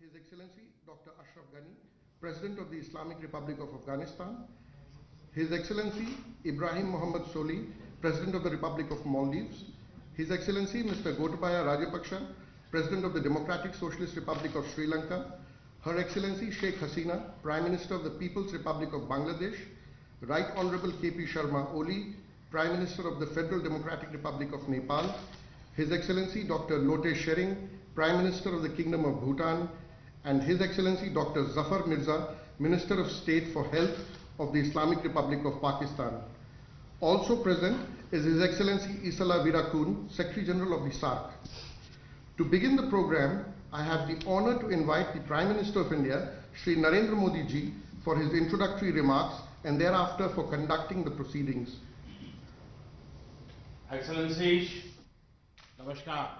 His Excellency Dr. Ashraf Ghani, President of the Islamic Republic of Afghanistan, His Excellency Ibrahim Mohammed Soli, President of the Republic of Maldives, His Excellency Mr. Gotabaya Rajapaksa, President of the Democratic Socialist Republic of Sri Lanka, Her Excellency Sheikh Hasina, Prime Minister of the People's Republic of Bangladesh, Right Honorable K.P. Sharma Oli, Prime Minister of the Federal Democratic Republic of Nepal, His Excellency Dr. Lote Shering, Prime Minister of the Kingdom of Bhutan, and His Excellency Dr. Zafar Mirza, Minister of State for Health of the Islamic Republic of Pakistan. Also present is His Excellency Isala Virakun, Secretary General of the SAARC. To begin the program, I have the honor to invite the Prime Minister of India, Shri Narendra Modi ji, for his introductory remarks and thereafter for conducting the proceedings. Excellencies, Namaskar.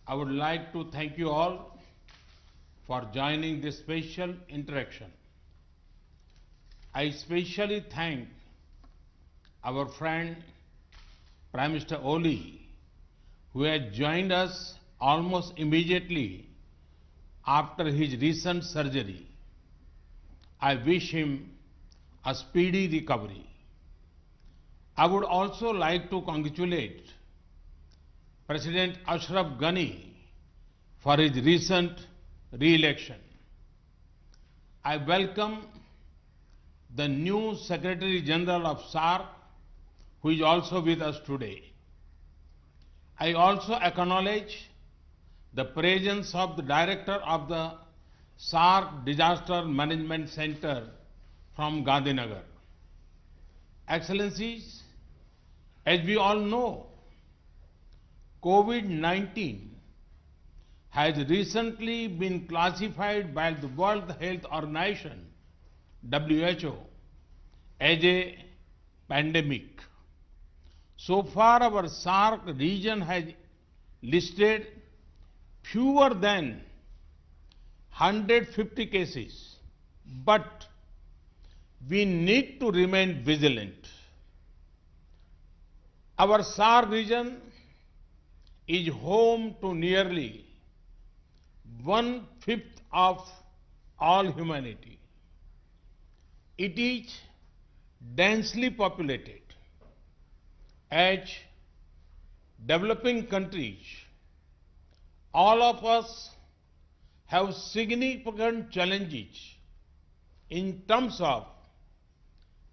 I would like to thank you all for joining this special interaction. I especially thank our friend Prime Minister Oli, who has joined us almost immediately after his recent surgery. I wish him a speedy recovery. I would also like to congratulate President Ashraf Ghani for his recent re-election. I welcome the new Secretary General of SAARC, who is also with us today. I also acknowledge the presence of the Director of the SAARC Disaster Management Center from Gandhinagar. Excellencies, as we all know, COVID-19 has recently been classified by the World Health Organization, WHO, as a pandemic. So far, our SAARC region has listed fewer than 150 cases, but we need to remain vigilant. Our SAARC region is home to nearly 1/5 of all humanity. It is densely populated. As developing countries, all of us have significant challenges in terms of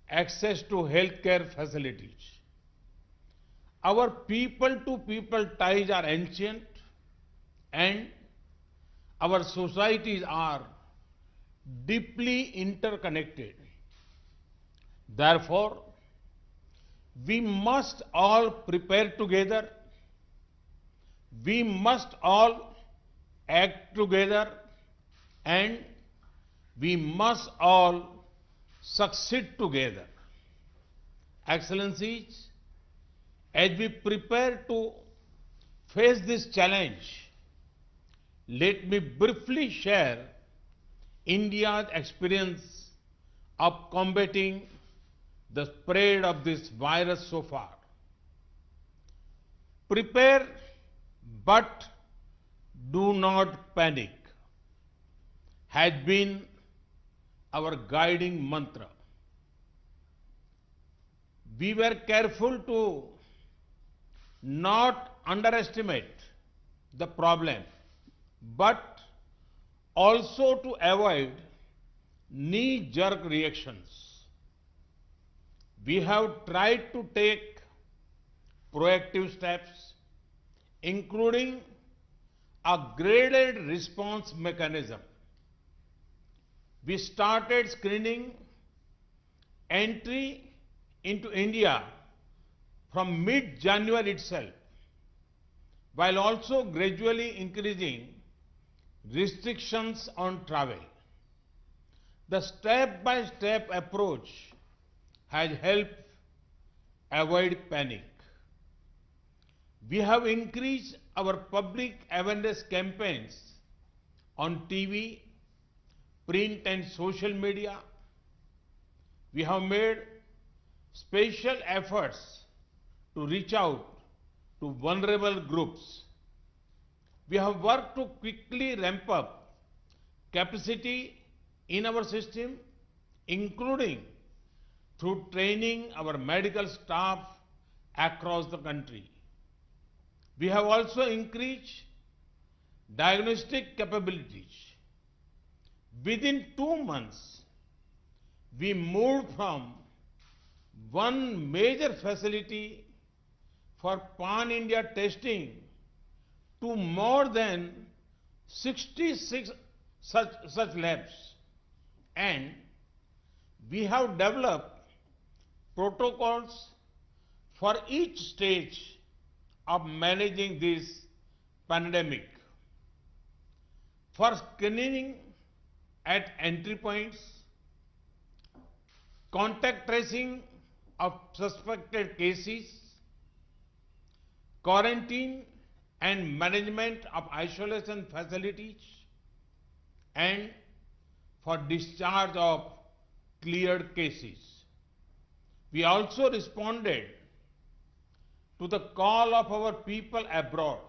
access to healthcare facilities. Our people-to-people ties are ancient, and our societies are deeply interconnected. Therefore, we must all prepare together, we must all act together, and we must all succeed together. Excellencies, as we prepare to face this challenge, let me briefly share India's experience of combating the spread of this virus so far. Prepare, but do not panic has been our guiding mantra. We were careful to not underestimate the problem, but also to avoid knee-jerk reactions. We have tried to take proactive steps, including a graded response mechanism. We started screening entry into India from mid-January itself, while also gradually increasing restrictions on travel. The step-by-step approach has helped avoid panic. We have increased our public awareness campaigns on TV, print and social media. We have made special efforts to reach out to vulnerable groups. We have worked to quickly ramp up capacity in our system, including through training our medical staff across the country. We have also increased diagnostic capabilities. Within 2 months, we moved from one major facility for pan-India testing to more than 66 such labs. And we have developed protocols for each stage of managing this pandemic. For screening at entry points, contact tracing of suspected cases, quarantine and management of isolation facilities, and for discharge of cleared cases. We also responded to the call of our people abroad.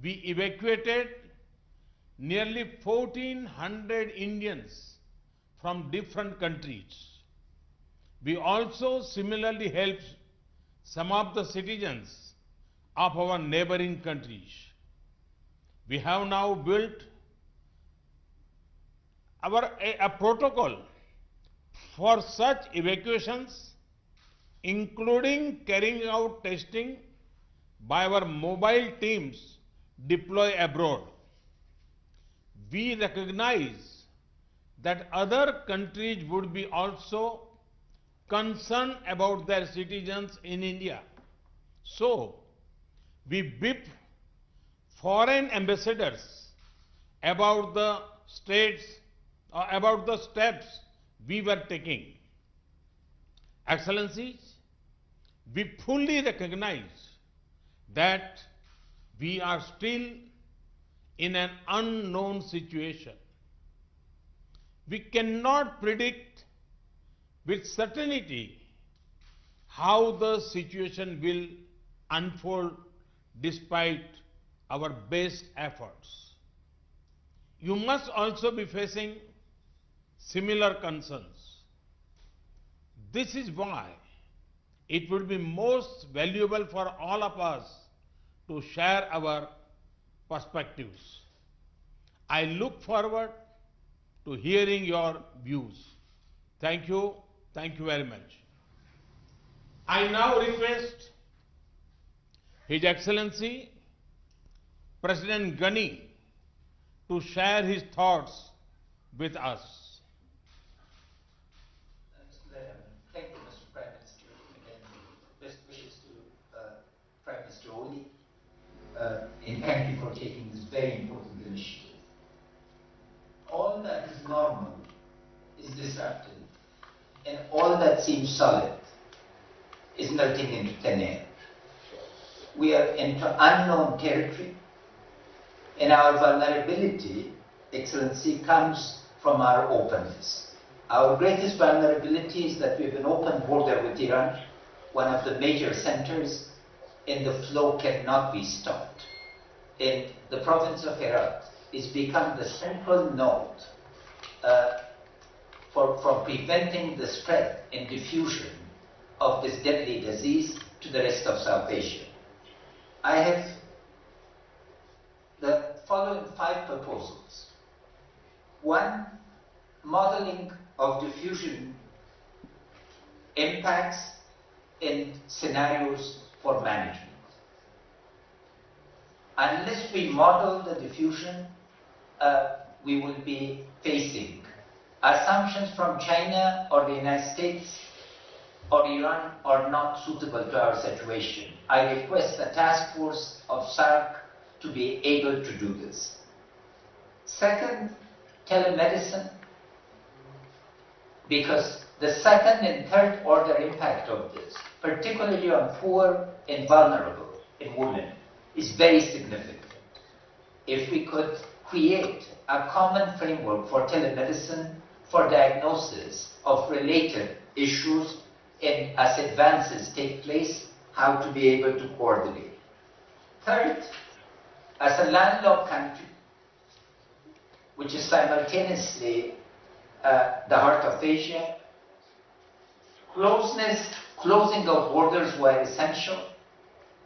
We evacuated nearly 1,400 Indians from different countries. We also similarly helped some of the citizens of our neighboring countries. We have now built a protocol for such evacuations, including carrying out testing by our mobile teams deployed abroad. We recognize that other countries would be also concerned about their citizens in India. So, we briefed foreign ambassadors about the steps we were taking. Excellencies, we fully recognize that we are still in an unknown situation. We cannot predict with certainty how the situation will unfold despite our best efforts. You must also be facing similar concerns. This is why it would be most valuable for all of us to share our perspectives. I look forward to hearing your views. Thank you. Thank you very much. I now request His Excellency President Ghani to share his thoughts with us. Thank you, Mr. Prime Minister. Again, best wishes to Prime Minister Oli. And thank you for taking this very important initiative. All that is normal is disrupted, and all that seems solid is melting into thin air. We are into unknown territory, and our vulnerability, Excellency, comes from our openness. Our greatest vulnerability is that we have an open border with Iran, one of the major centers, and the flow cannot be stopped. And the province of Herat is become the central node for preventing the spread and diffusion of this deadly disease to the rest of South Asia. I have the following 5 proposals. 1, modeling of diffusion impacts and scenarios for management. Unless we model the diffusion, we will be facing assumptions from China or the United States or Iran are not suitable to our situation. I request the task force of SAARC to be able to do this. Second, telemedicine, because the second and third order impact of this, particularly on poor and vulnerable and women, is very significant. If we could create a common framework for telemedicine for diagnosis of related issues and as advances take place, how to be able to coordinate. Third, as a landlocked country, which is simultaneously the heart of Asia, closing of borders where essential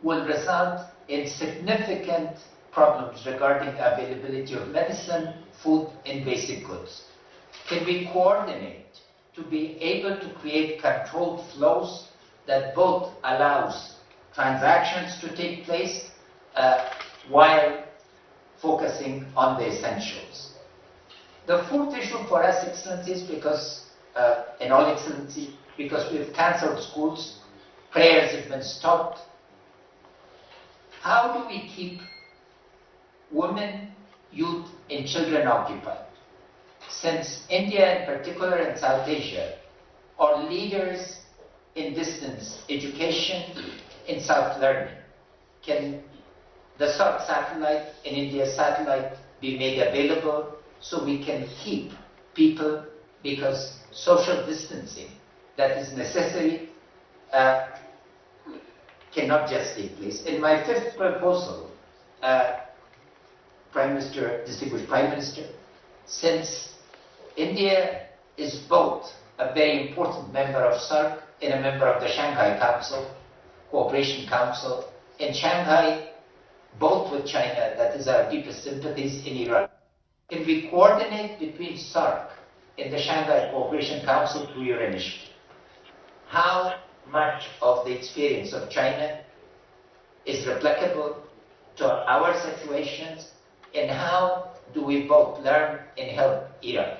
will result in significant problems regarding availability of medicine, food, and basic goods. Can we coordinate to be able to create controlled flows that both allows transactions to take place while focusing on the essentials? The fourth issue for us, Excellencies, because, in all Excellency, because we've cancelled schools, prayers have been stopped. How do we keep women, youth, and children occupied? Since India in particular and South Asia are leaders in distance education, in self-learning, can the SAARC satellite and India's satellite be made available so we can keep people, because social distancing that is necessary cannot just take place. In my fifth proposal, Prime Minister, distinguished Prime Minister, since India is both a very important member of SAARC and a member of the Shanghai Council, Cooperation Council, in Shanghai, both with China, that is our deepest sympathies, in Iran. Can we coordinate between SAARC and the Shanghai Cooperation Council through your initiative? How much of the experience of China is replicable to our situations, and how do we both learn and help Iran?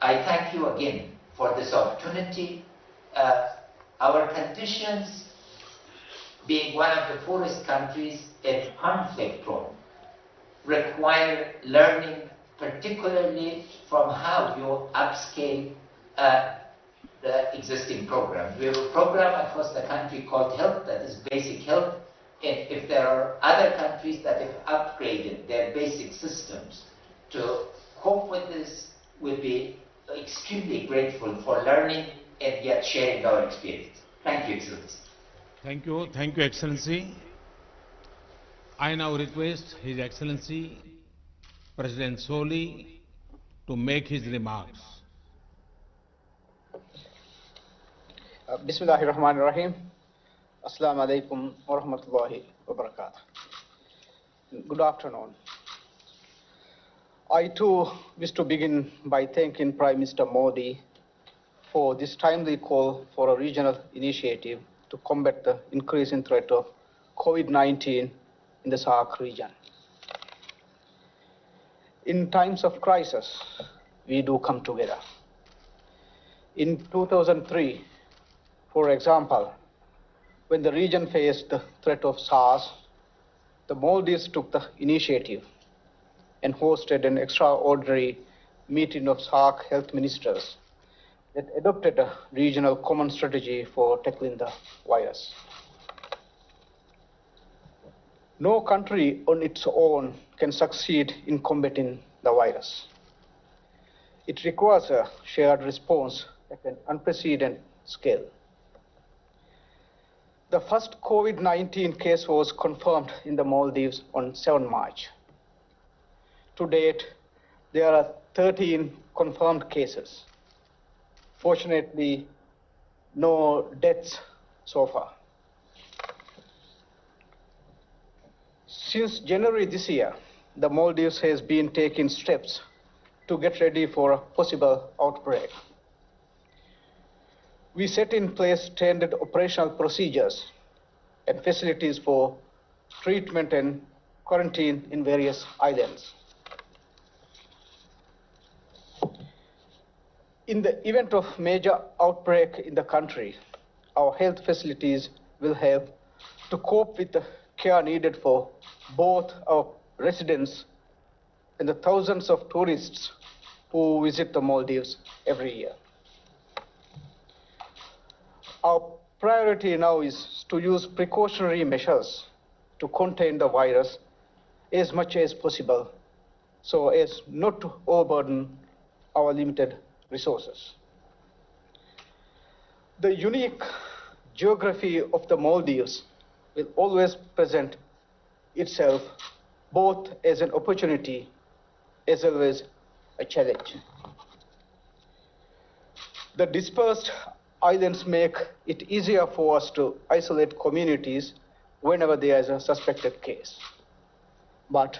I thank you again for this opportunity. Our conditions, being one of the poorest countries and conflict prone, require learning, particularly from how you upscale the existing programs. We have a program across the country called Health, that is basic health, and if there are other countries that have upgraded their basic systems to cope with this, we'll be extremely grateful for learning and yet sharing our experience. Thank you, Excellency. Thank you, Excellency. I now request His Excellency President Soli to make his remarks. Bismillahirrahmanirrahim. Assalamu alaikum wa rahmatullahi wa barakatuh. Good afternoon. I too wish to begin by thanking Prime Minister Modi for this timely call for a regional initiative to combat the increasing threat of COVID-19 in the SAARC region. In times of crisis, we do come together. In 2003, for example, when the region faced the threat of SARS, the Maldives took the initiative and hosted an extraordinary meeting of SAARC health ministers that adopted a regional common strategy for tackling the virus. No country on its own can succeed in combating the virus. It requires a shared response at an unprecedented scale. The first COVID-19 case was confirmed in the Maldives on 7 March. To date, there are 13 confirmed cases. Fortunately, no deaths so far. Since January this year, the Maldives has been taking steps to get ready for a possible outbreak. We set in place standard operational procedures and facilities for treatment and quarantine in various islands. In the event of major outbreak in the country, our health facilities will have to cope with the care needed for both our residents and the thousands of tourists who visit the Maldives every year. Our priority now is to use precautionary measures to contain the virus as much as possible so as not to overburden our limited resources. The unique geography of the Maldives will always present itself both as an opportunity as well as a challenge. The dispersed islands make it easier for us to isolate communities whenever there is a suspected case. But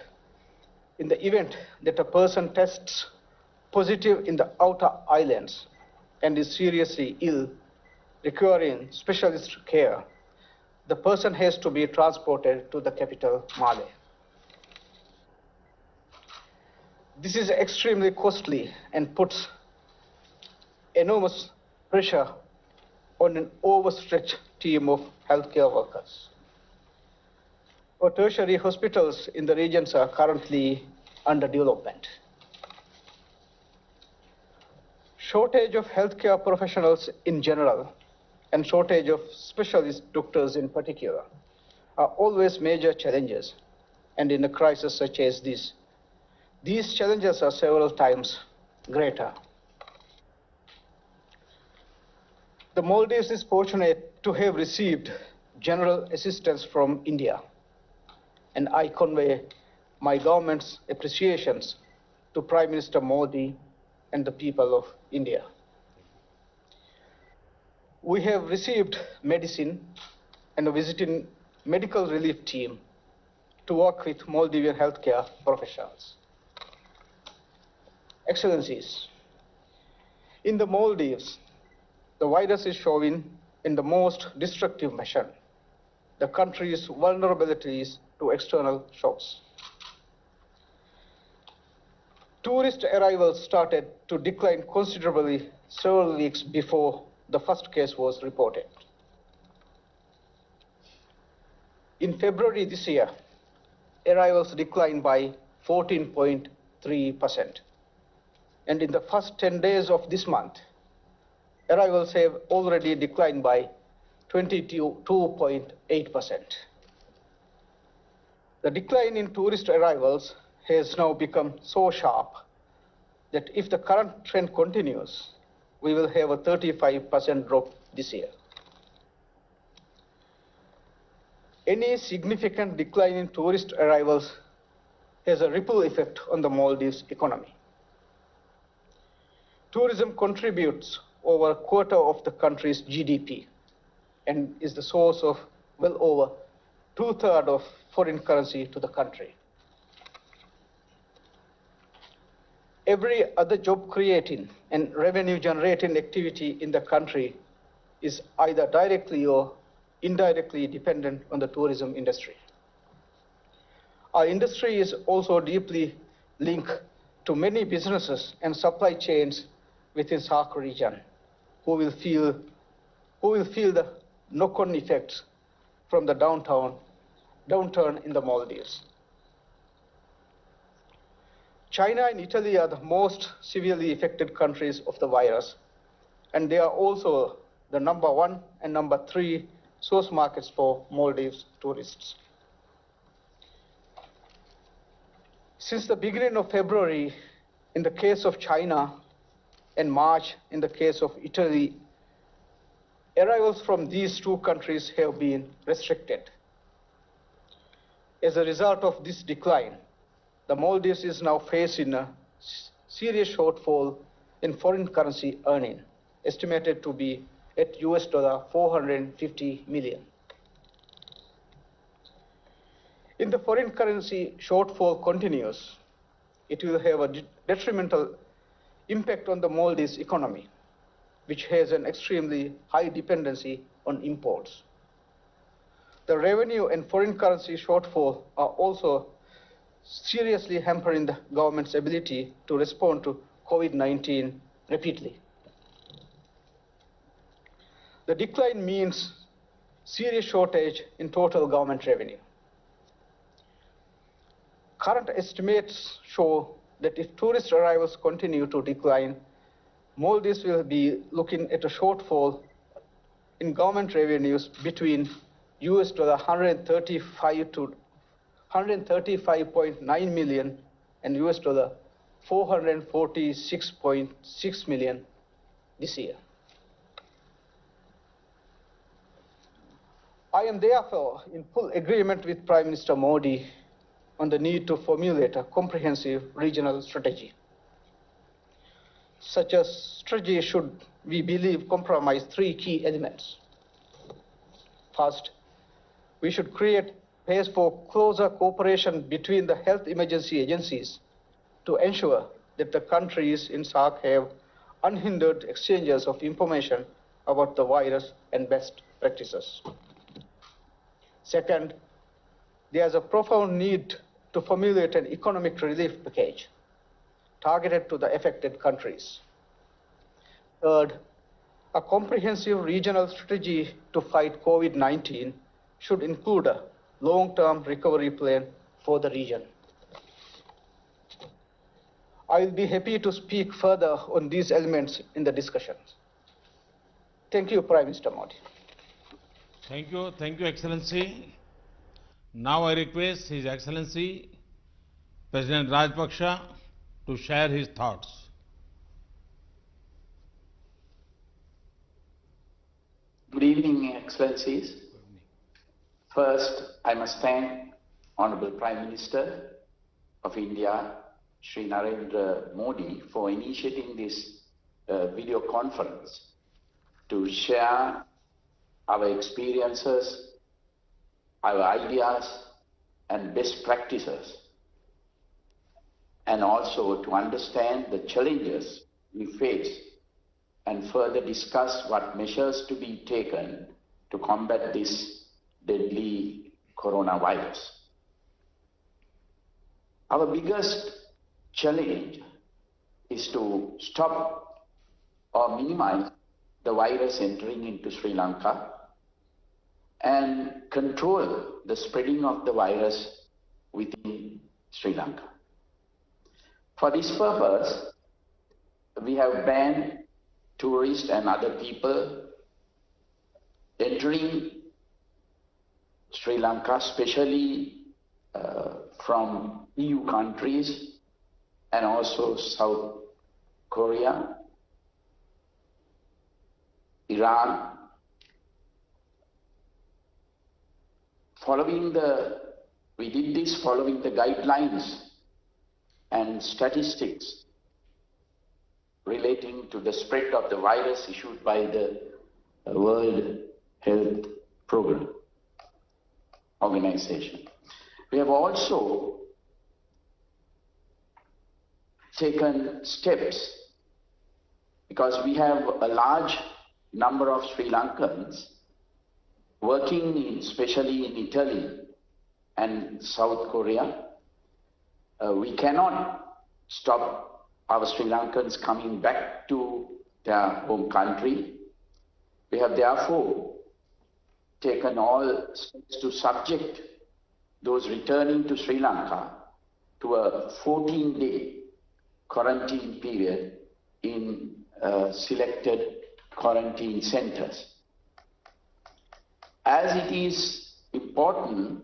in the event that a person tests positive in the outer islands and is seriously ill, requiring specialist care, the person has to be transported to the capital, Male. This is extremely costly and puts enormous pressure on an overstretched team of healthcare workers. Our tertiary hospitals in the regions are currently under development. Shortage of healthcare professionals in general and shortage of specialist doctors in particular are always major challenges, and in a crisis such as this, these challenges are several times greater. The Maldives is fortunate to have received general assistance from India, and I convey my government's appreciations to Prime Minister Modi and the people of India. We have received medicine and a visiting medical relief team to work with Maldivian healthcare professionals. Excellencies, in the Maldives, the virus is showing in the most destructive fashion the country's vulnerabilities to external shocks. Tourist arrivals started to decline considerably several weeks before the first case was reported. In February this year, arrivals declined by 14.3%. And in the first 10 days of this month, arrivals have already declined by 22.8%. The decline in tourist arrivals has now become so sharp that if the current trend continues, we will have a 35% drop this year. Any significant decline in tourist arrivals has a ripple effect on the Maldives economy. Tourism contributes over a quarter of the country's GDP and is the source of well over 2/3 of foreign currency to the country. Every other job creating and revenue generating activity in the country is either directly or indirectly dependent on the tourism industry. Our industry is also deeply linked to many businesses and supply chains within SAARC region who will feel the knock-on effects from the downturn in the Maldives. China and Italy are the most severely affected countries of the virus, and they are also the number 1 and number 3 source markets for Maldives tourists. Since the beginning of February, in the case of China, and March, in the case of Italy, arrivals from these two countries have been restricted. As a result of this decline, the Maldives is now facing a serious shortfall in foreign currency earning, estimated to be at $450 million. If the foreign currency shortfall continues, it will have a detrimental impact on the Maldives economy, which has an extremely high dependency on imports. The revenue and foreign currency shortfall are also seriously hampering the government's ability to respond to COVID-19 rapidly. The decline means serious shortage in total government revenue. Current estimates show that if tourist arrivals continue to decline, Maldives will be looking at a shortfall in government revenues between $135.9 million and $446.6 million this year. I am therefore in full agreement with Prime Minister Modi on the need to formulate a comprehensive regional strategy. Such a strategy should, we believe, comprise three key elements. First, we should create space for closer cooperation between the health emergency agencies to ensure that the countries in SAARC have unhindered exchanges of information about the virus and best practices. Second, there is a profound need to formulate an economic relief package targeted to the affected countries. Third, a comprehensive regional strategy to fight COVID-19 should include a long-term recovery plan for the region. I will be happy to speak further on these elements in the discussions. Thank you, Prime Minister Modi. Thank you, Excellency. Now I request His Excellency President Rajapaksa to share his thoughts. Good evening, Excellencies. First, I must thank Honorable Prime Minister of India, Shri Narendra Modi, for initiating this video conference to share our experiences, our ideas and best practices, and also to understand the challenges we face and further discuss what measures to be taken to combat this deadly coronavirus. Our biggest challenge is to stop or minimize the virus entering into Sri Lanka and control the spreading of the virus within Sri Lanka. For this purpose, we have banned tourists and other people entering Sri Lanka, especially from EU countries and also South Korea, Iran. We did this following the guidelines and statistics relating to the spread of the virus issued by the World Health Organization. We have also taken steps because we have a large number of Sri Lankans working especially in Italy and South Korea. We cannot stop our Sri Lankans coming back to their home country. We have therefore taken all steps to subject those returning to Sri Lanka to a 14-day quarantine period in selected quarantine centers. As it is important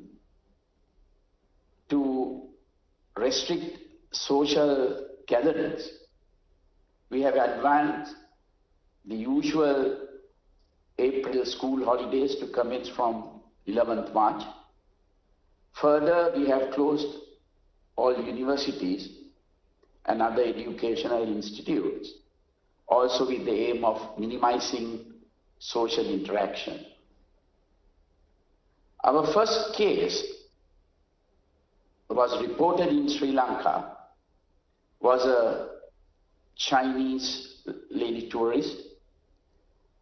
to restrict social gatherings, we have advanced the usual April school holidays to commence from 11th March. Further, we have closed all universities and other educational institutes, also with the aim of minimizing social interaction. Our first case was reported in Sri Lanka, was a Chinese lady tourist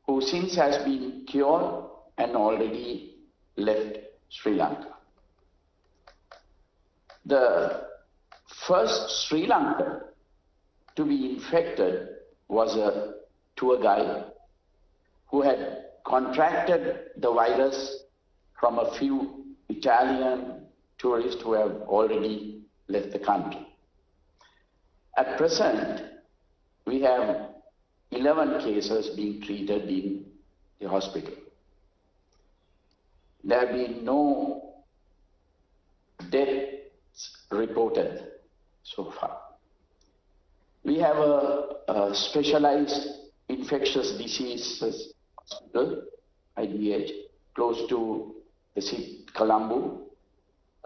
who since has been cured and already left Sri Lanka. The first Sri Lankan to be infected was a tour guide who had contracted the virus from a few Italian tourists who have already left the country. At present, we have 11 cases being treated in the hospital. There have been no deaths reported so far. We have a specialized infectious diseases hospital, IDH, close to the city, Colombo,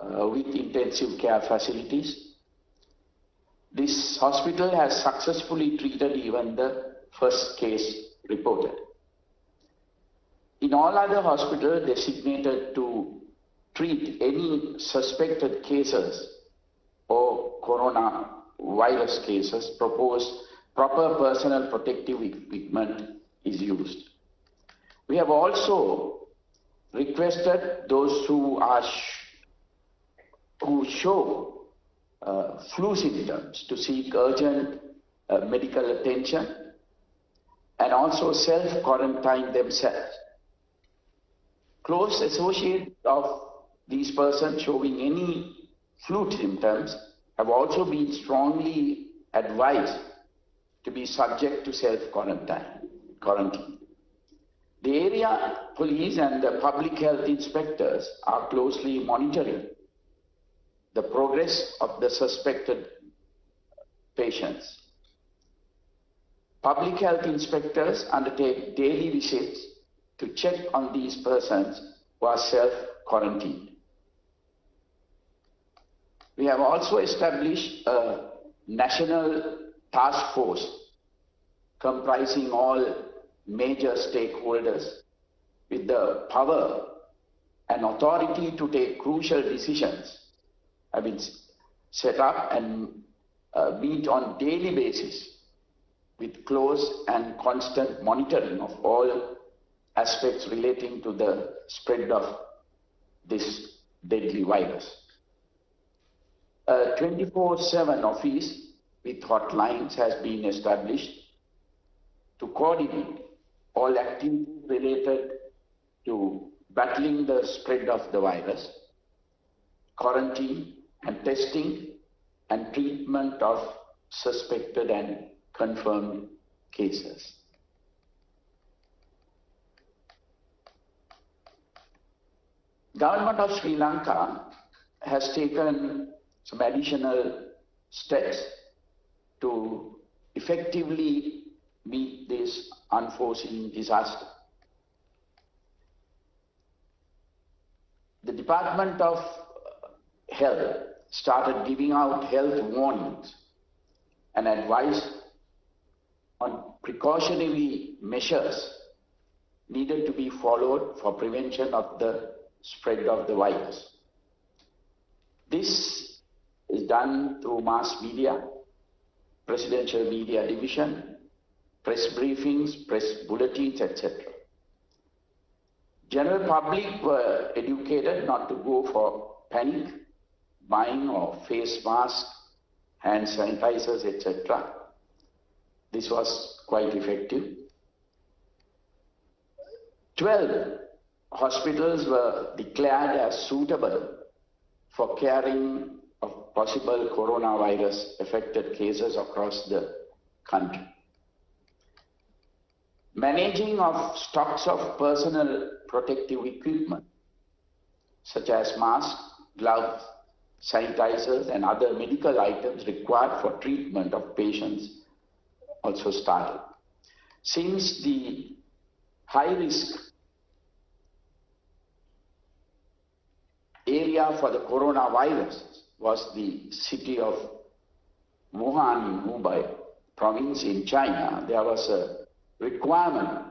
with intensive care facilities. This hospital has successfully treated even the first case reported. In all other hospitals designated to treat any suspected cases or coronavirus cases, proper personal protective equipment is used. We have also requested those who show flu symptoms to seek urgent medical attention and also self-quarantine themselves. Close associates of these persons showing any flu symptoms have also been strongly advised to be subject to self-quarantine. The area police and the public health inspectors are closely monitoring the progress of the suspected patients. Public health inspectors undertake daily visits to check on these persons who are self-quarantined. We have also established a national task force comprising all major stakeholders with the power and authority to take crucial decisions have been set up and meet on daily basis with close and constant monitoring of all aspects relating to the spread of this deadly virus. A 24/7 office with hotlines has been established to coordinate all activities related to battling the spread of the virus, quarantine and testing and treatment of suspected and confirmed cases. Government of Sri Lanka has taken some additional steps to effectively meet this unforeseen disaster. The Department of Health started giving out health warnings and advice on precautionary measures needed to be followed for prevention of the spread of the virus. This is done through mass media, presidential media division, press briefings, press bulletins, etc. General public were educated not to go for panic buying of face masks, hand sanitizers, etc. This was quite effective. 12 hospitals were declared as suitable for caring of possible coronavirus affected cases across the country. Managing of stocks of personal protective equipment such as masks, gloves, sanitizers and other medical items required for treatment of patients also started. Since the high risk area for the coronavirus was the city of Wuhan in Hubei province in China, there was a requirement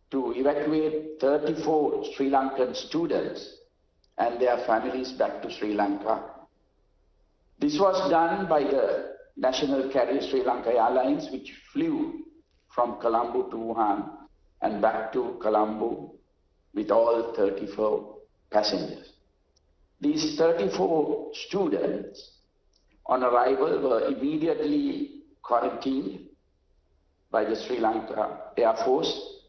to evacuate 34 Sri Lankan students and their families back to Sri Lanka. This was done by the national carrier Sri Lanka Airlines, which flew from Colombo to Wuhan and back to Colombo with all 34 passengers. These 34 students on arrival were immediately quarantined by the Sri Lanka Air Force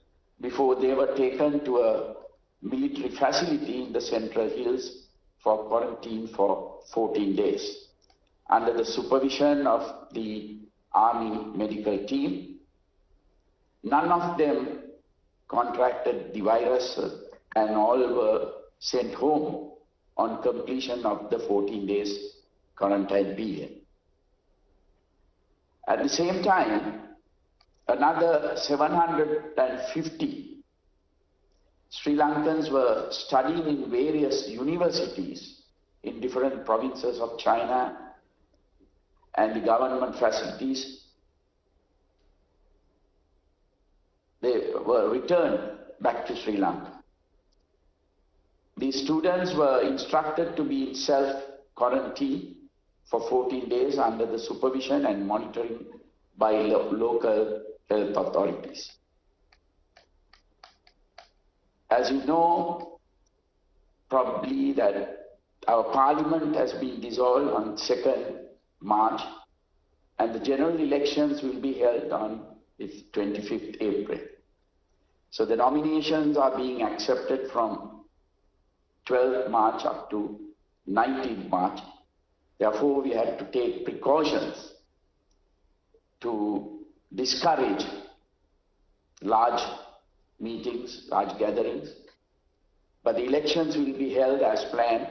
before they were taken to a military facility in the Central Hills for quarantine for 14 days under the supervision of the Army medical team. None of them contracted the virus and all were sent home on completion of the 14 days quarantine period. At the same time, another 750 Sri Lankans were studying in various universities in different provinces of China and the government facilities. They were returned back to Sri Lanka. These students were instructed to be in self-quarantine for 14 days under the supervision and monitoring by local health authorities. As you know, probably that our parliament has been dissolved on 2nd March and the general elections will be held on the 25th April. So the nominations are being accepted from 12th March up to 19th March. Therefore, we had to take precautions to discourage large meetings, large gatherings. But the elections will be held as planned.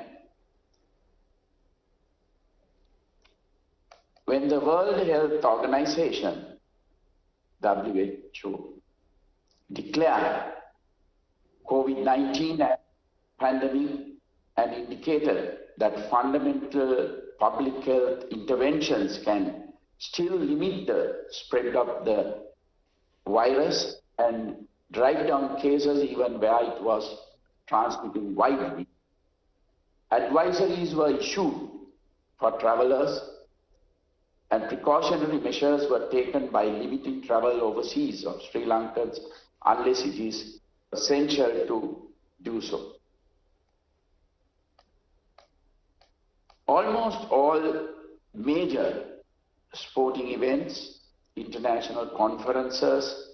When the World Health Organization, WHO, declared COVID-19 as pandemic and indicated that fundamental public health interventions can still limit the spread of the virus and drive down cases even where it was transmitting widely. Advisories were issued for travelers and precautionary measures were taken by limiting travel overseas of Sri Lankans unless it is essential to do so. Almost all major sporting events, international conferences,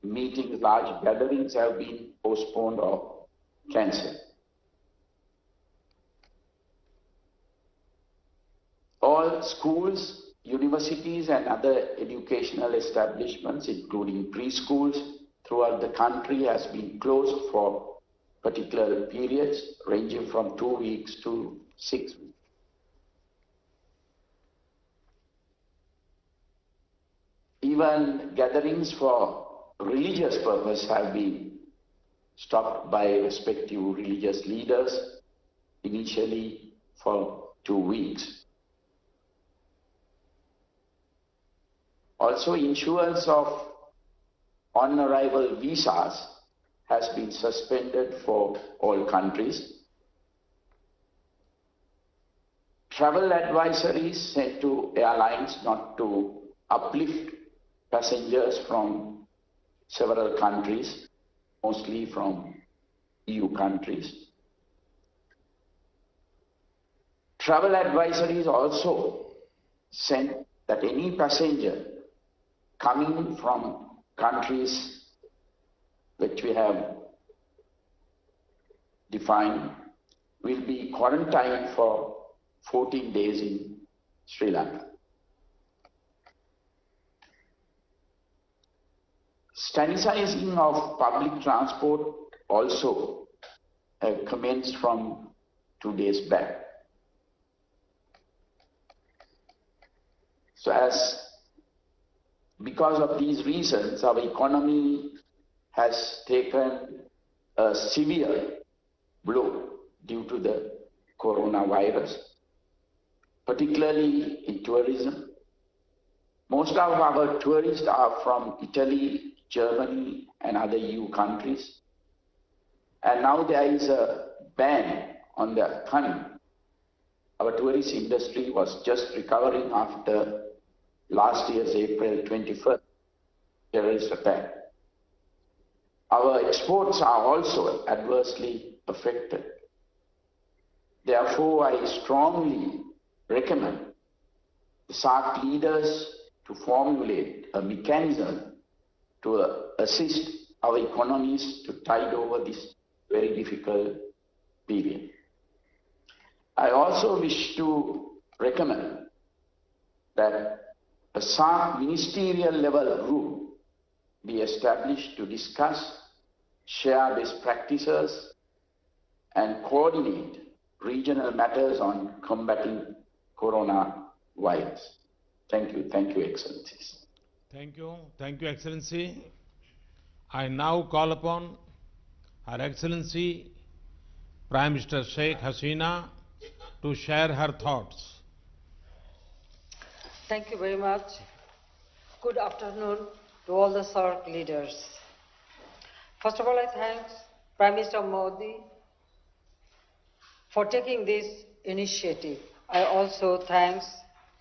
meetings, large gatherings have been postponed or cancelled. All schools, universities and other educational establishments, including preschools throughout the country, has been closed for particular periods ranging from 2 weeks to 6 weeks. Even gatherings for religious purpose have been stopped by respective religious leaders, initially for 2 weeks. Also, issuance of on-arrival visas has been suspended for all countries. Travel advisories sent to airlines not to uplift passengers from several countries, mostly from EU countries. Travel advisories also sent that any passenger coming from countries which we have defined will be quarantined for 14 days in Sri Lanka. Sanitizing of public transport also commenced from 2 days back. So because of these reasons, our economy has taken a severe blow due to the coronavirus, particularly in tourism. Most of our tourists are from Italy, Germany and other EU countries. And now there is a ban on their coming. Our tourist industry was just recovering after last year's April 21st terrorist attack. Our exports are also adversely affected. Therefore, I strongly recommend the SAARC leaders to formulate a mechanism to assist our economies to tide over this very difficult period. I also wish to recommend that a SAARC ministerial level group be established to discuss, share best practices and coordinate regional matters on combating coronavirus. Thank you, Excellencies. Thank you, Excellency. I now call upon Her Excellency Prime Minister Sheikh Hasina to share her thoughts. Thank you very much. Good afternoon to all the SAARC leaders. First of all, I thank Prime Minister Modi for taking this initiative. I also thanks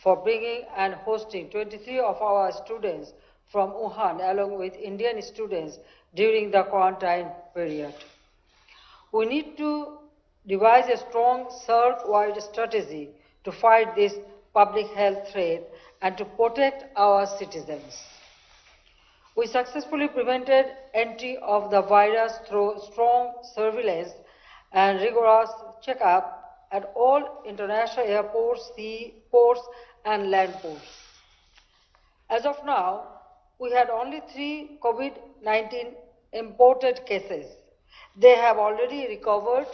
for bringing and hosting 23 of our students from Wuhan along with Indian students during the quarantine period. We need to devise a strong SAARC-wide strategy to fight this public health threat and to protect our citizens. We successfully prevented entry of the virus through strong surveillance and rigorous checkup at all international airports, sea ports and land ports. As of now, we had only 3 COVID-19 imported cases. They have already recovered.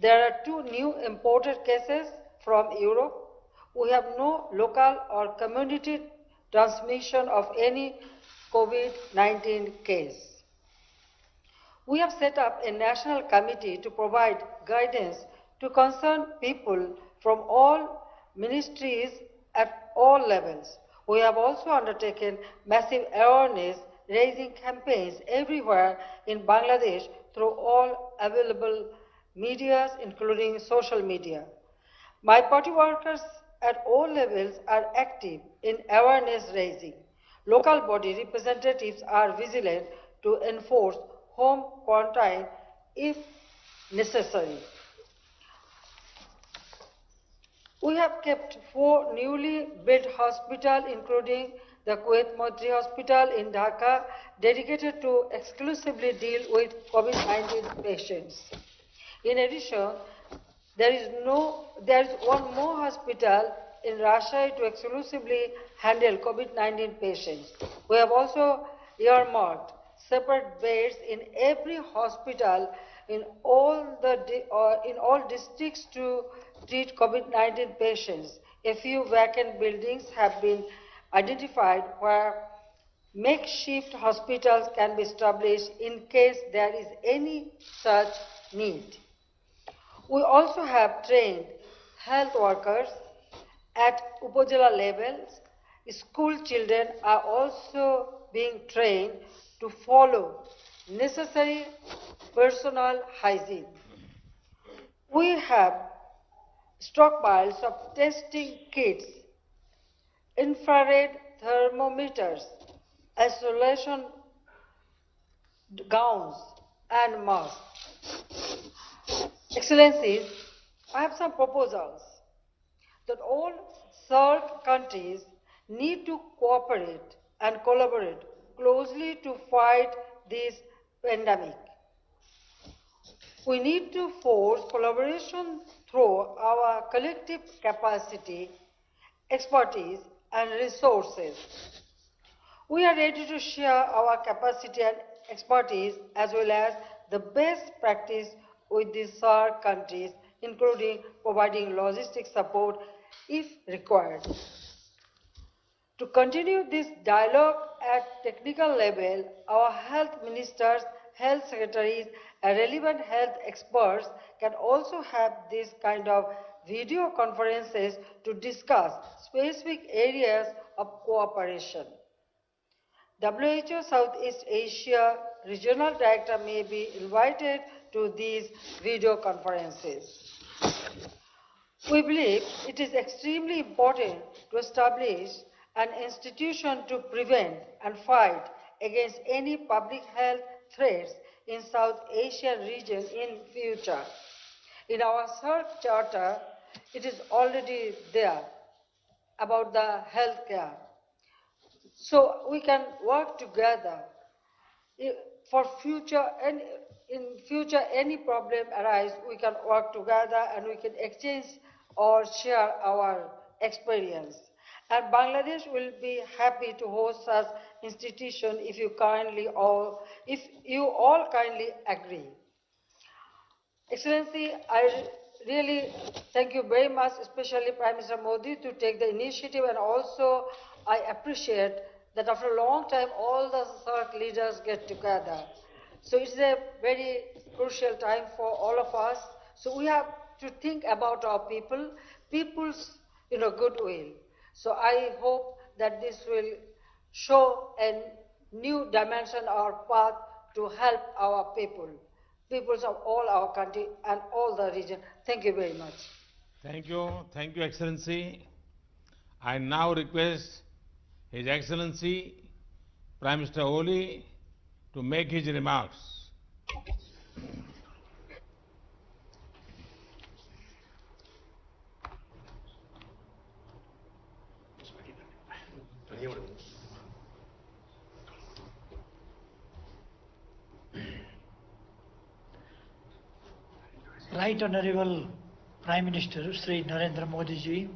There are 2 new imported cases from Europe. We have no local or community transmission of any COVID-19 case. We have set up a national committee to provide guidance to concerned people from all ministries at all levels. We have also undertaken massive awareness raising campaigns everywhere in Bangladesh through all available medias, including social media. My party workers at all levels are active in awareness raising. Local body representatives are vigilant to enforce home quarantine if necessary. We have kept 4 newly built hospitals, including the Kuwait Motri Hospital in Dhaka, dedicated to exclusively deal with COVID-19 patients. In addition, there is one more hospital in Rajshahi to exclusively handle COVID-19 patients. We have also earmarked separate beds in every hospital in all districts to treat COVID-19 patients. A few vacant buildings have been identified where makeshift hospitals can be established in case there is any such need. We also have trained health workers at Upazila levels. School children are also being trained to follow necessary personal hygiene. We have stockpiles of testing kits, infrared thermometers, isolation gowns, and masks. Excellencies, I have some proposals that all SAARC countries need to cooperate and collaborate closely to fight this pandemic. We need to force collaboration through our collective capacity, expertise, and resources. We are ready to share our capacity and expertise as well as the best practice with the SAARC countries, including providing logistic support if required. To continue this dialogue at technical level, our health ministers, health secretaries, and relevant health experts can also have this kind of video conferences to discuss specific areas of cooperation. WHO Southeast Asia Regional Director may be invited to these video conferences. We believe it is extremely important to establish an institution to prevent and fight against any public health threats in South Asian region in future. In our SAARC Charter, it is already there about the healthcare. So we can work together for future, and in future any problem arise, we can work together and we can exchange or share our experience. And Bangladesh will be happy to host such institution if you all kindly agree. Excellency, I really thank you very much, especially Prime Minister Modi, to take the initiative, and also I appreciate that after a long time all the SAARC leaders get together. So it's a very crucial time for all of us. So we have to think about our people's goodwill. So I hope that this will show a new dimension or path to help our peoples of all our country and all the region. Thank you very much. Thank you, Excellency. I now request His Excellency Prime Minister Oli to make his remarks. Right Honorable Prime Minister Sri Narendra Modi ji,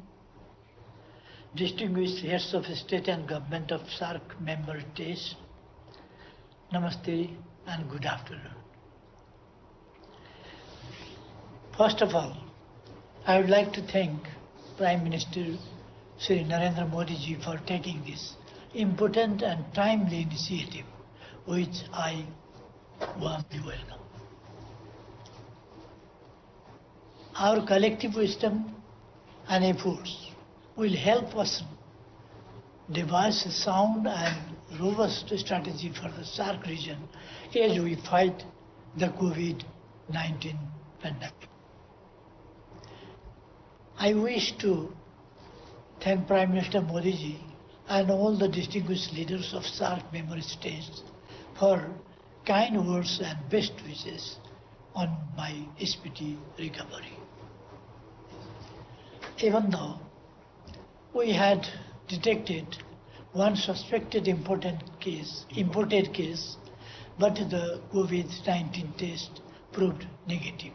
distinguished heads of state and government of SAARC member states, Namaste and good afternoon. First of all, I would like to thank Prime Minister Sri Narendra Modi ji for taking this important and timely initiative, which I warmly welcome. Our collective wisdom and efforts will help us devise a sound and robust strategy for the SAARC region as we fight the COVID-19 pandemic. I wish to thank Prime Minister Modi ji and all the distinguished leaders of SAARC member states for kind words and best wishes on my speedy recovery. Even though we had detected one suspected imported case, but the COVID-19 test proved negative.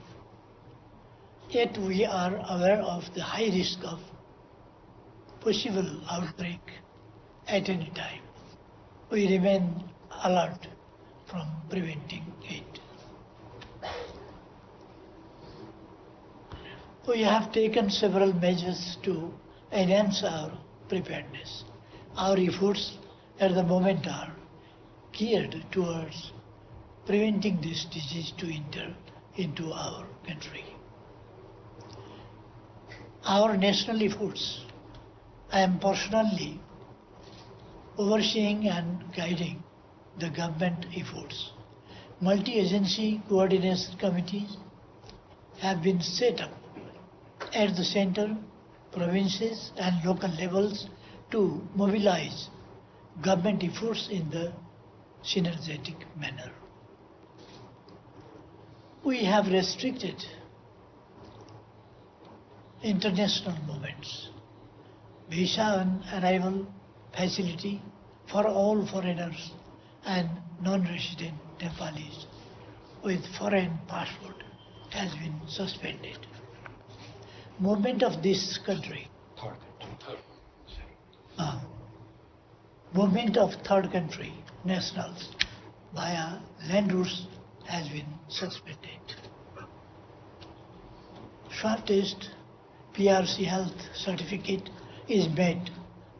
Yet we are aware of the high risk of possible outbreak at any time. We remain alert from preventing it. We have taken several measures to enhance our preparedness. Our efforts at the moment are geared towards preventing this disease to enter into our country. Our national efforts, I am personally overseeing and guiding the government efforts. Multi-agency coordination committees have been set up at the center, provinces and local levels to mobilize government efforts in the synergetic manner. We have restricted international movements, visa on arrival facility for all foreigners and non-resident Nepalis with foreign passport has been suspended. Movement of this country, movement of third country nationals via land routes has been suspended. Swab test PRC health certificate is made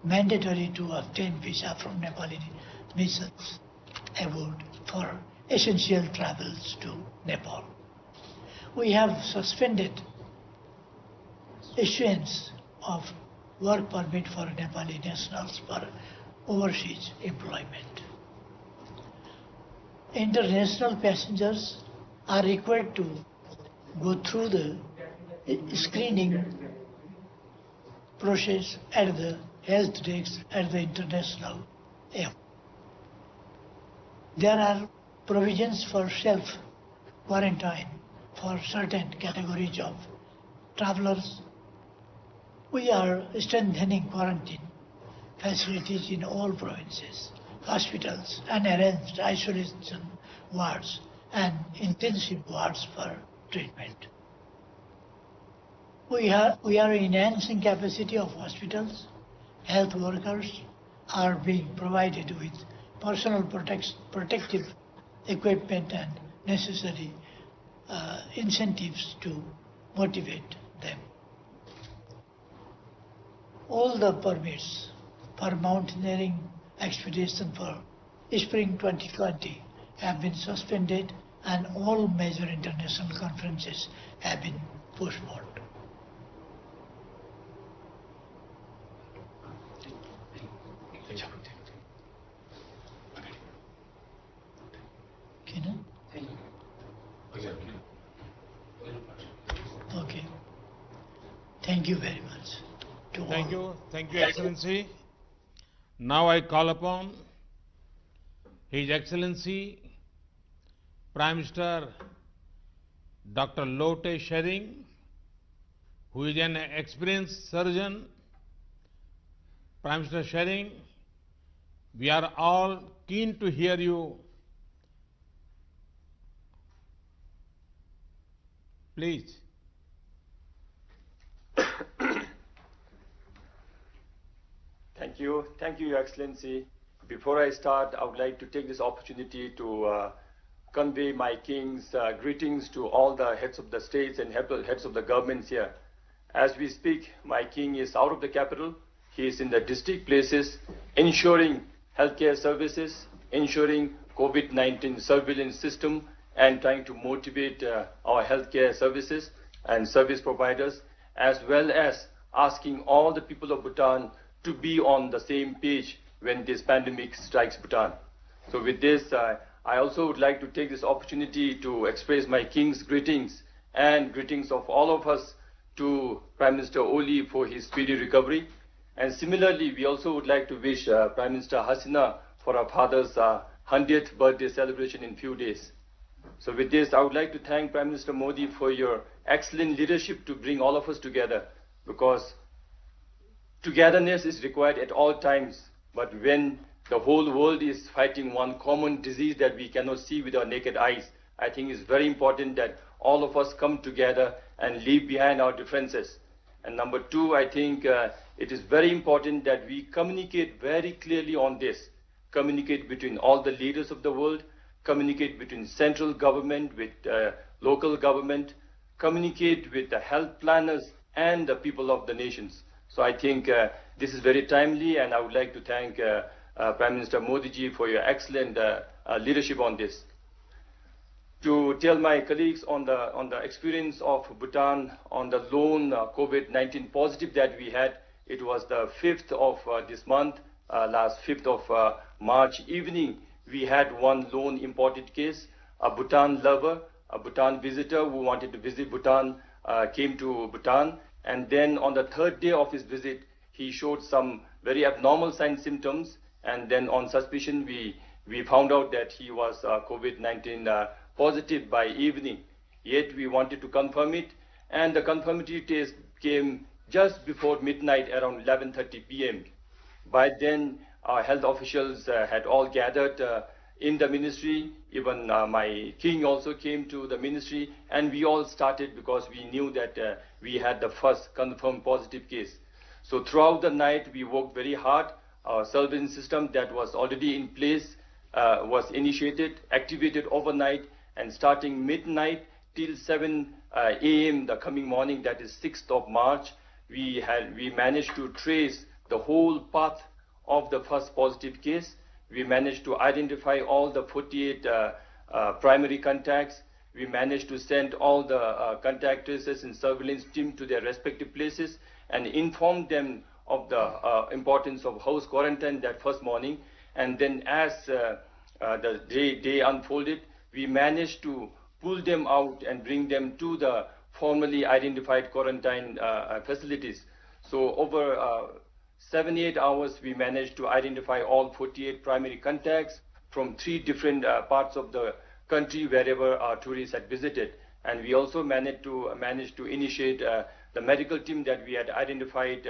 mandatory to obtain visa from Nepali missions abroad for essential travels to Nepal. We have suspended issuance of work permit for Nepali nationals for overseas employment. International passengers are required to go through the screening process at the health desk at the international airport. There are provisions for self-quarantine for certain categories of travelers. We are strengthening quarantine facilities in all provinces, hospitals, and arranged isolation wards and intensive wards for treatment. We are enhancing capacity of hospitals. Health workers are being provided with personal protective equipment and necessary incentives to motivate them. All the permits for mountaineering expedition for spring 2020 have been suspended and all major international conferences have been postponed. Okay, no? Okay. Thank you very much to all. Thank you, Excellency. Now I call upon His Excellency Prime Minister Dr. Lotte Schering, who is an experienced surgeon. Prime Minister Schering, we are all keen to hear you. Please. Thank you, Your Excellency. Before I start, I would like to take this opportunity to convey my King's greetings to all the heads of the states and heads of the governments here. As we speak, my King is out of the capital. He is in the district places, ensuring healthcare services, ensuring COVID-19 surveillance system, and trying to motivate our healthcare services and service providers, as well as asking all the people of Bhutan to be on the same page when this pandemic strikes Bhutan. So with this, I also would like to take this opportunity to express my King's greetings and greetings of all of us to Prime Minister Oli for his speedy recovery. And similarly, we also would like to wish Prime Minister Hasina for our father's 100th birthday celebration in few days. So with this, I would like to thank Prime Minister Modi for your excellent leadership to bring all of us together, because togetherness is required at all times. But when the whole world is fighting one common disease that we cannot see with our naked eyes, I think it's very important that all of us come together and leave behind our differences. And number two, I think it is very important that we communicate very clearly on this. Communicate between all the leaders of the world, communicate between central government with local government, communicate with the health planners and the people of the nations. So I think this is very timely, and I would like to thank Prime Minister Modi ji for your excellent leadership on this. To tell my colleagues on the experience of Bhutan on the lone COVID-19 positive that we had, it was the 5th of this month, last 5th of March evening, we had one lone imported case, a Bhutan lover, a Bhutan visitor who wanted to visit Bhutan, came to Bhutan, and then on the 3rd day of his visit, he showed some very abnormal signs, symptoms, and then on suspicion, we found out that he was COVID-19 positive by evening. Yet we wanted to confirm it, and the confirmatory test came just before midnight, around 11:30 p.m. By then, our health officials had all gathered in the ministry. Even my king also came to the ministry, and we all started because we knew that we had the first confirmed positive case. So throughout the night, we worked very hard. Our surveillance system that was already in place was initiated, activated overnight, and starting midnight till 7 a.m. the coming morning, that is 6th of March, we managed to trace the whole path of the first positive case. We managed to identify all the 48 primary contacts. We managed to send all the contact tracers and surveillance team to their respective places and inform them of the importance of house quarantine that first morning. And then as the day unfolded, we managed to pull them out and bring them to the formally identified quarantine facilities. So over 78 hours, we managed to identify all 48 primary contacts from 3 different parts of the country wherever our tourists had visited. And we also managed to initiate the medical team that we had identified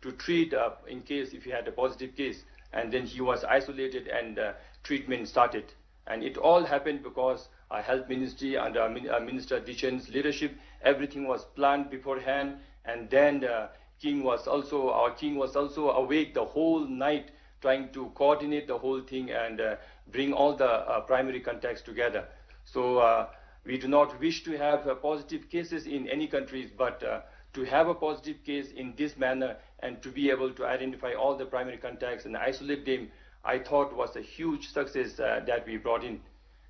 to treat in case if he had a positive case. And then he was isolated and treatment started. And it all happened because our health ministry under Minister Dichen's leadership, everything was planned beforehand. And then our king was also awake the whole night trying to coordinate the whole thing and bring all the primary contacts together. So we do not wish to have positive cases in any countries, but to have a positive case in this manner and to be able to identify all the primary contacts and isolate them, I thought was a huge success that we brought in.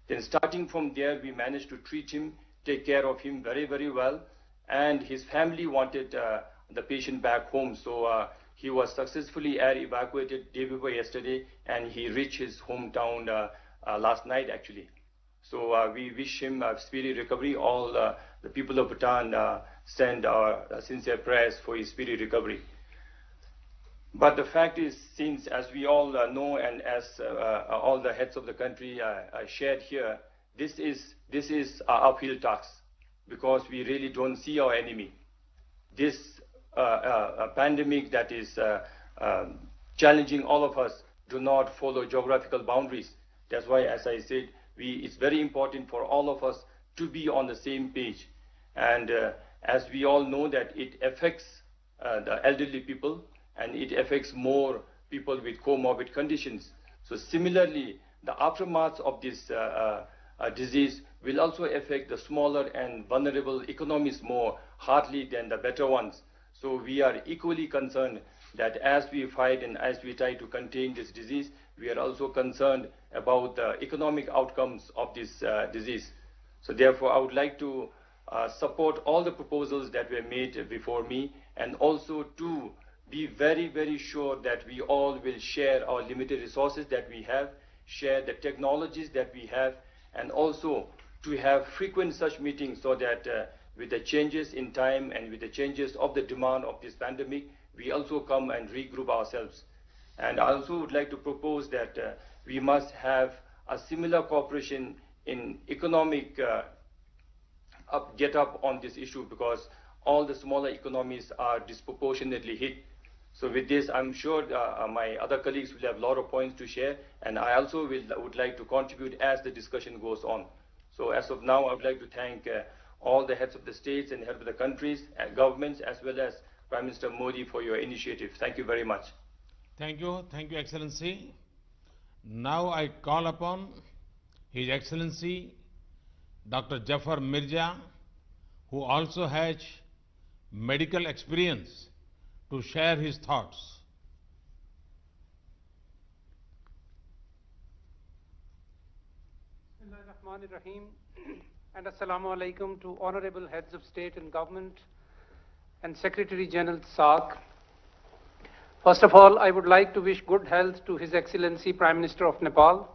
Then starting from there, we managed to treat him, take care of him very, very well. and his family wanted the patient back home. So he was successfully air evacuated day before yesterday, and he reached his hometown last night actually. So we wish him a speedy recovery. All the people of Bhutan send our sincere prayers for his speedy recovery. But the fact is, since as we all know, and as all the heads of the country shared here, this is an uphill task, because we really don't see our enemy. This a pandemic that is challenging all of us do not follow geographical boundaries. That's why, as I said, it's very important for all of us to be on the same page. And as we all know that it affects the elderly people, and it affects more people with comorbid conditions. So similarly, the aftermath of this disease will also affect the smaller and vulnerable economies more hardly than the better ones. So we are equally concerned that as we fight and as we try to contain this disease, we are also concerned about the economic outcomes of this disease. So therefore, I would like to support all the proposals that were made before me, and also to be very, very sure that we all will share our limited resources that we have, share the technologies that we have, and also to have frequent such meetings, so that with the changes in time and with the changes of the demand of this pandemic, we also come and regroup ourselves. And I also would like to propose that we must have a similar cooperation in economic get up on this issue, because all the smaller economies are disproportionately hit. So with this, I'm sure my other colleagues will have a lot of points to share, and I also would like to contribute as the discussion goes on. So as of now, I would like to thank all the heads of the states and heads of the countries and governments, as well as Prime Minister Modi, for your initiative. Thank you very much. Thank you, Excellency. Now I call upon His Excellency Dr. Jafar Mirza, who also has medical experience, to share his thoughts. Bismillahirrahmanirrahim, and Assalamu alaikum to honorable heads of state and government and Secretary General SAARC. First of all, I would like to wish good health to His Excellency Prime Minister of Nepal.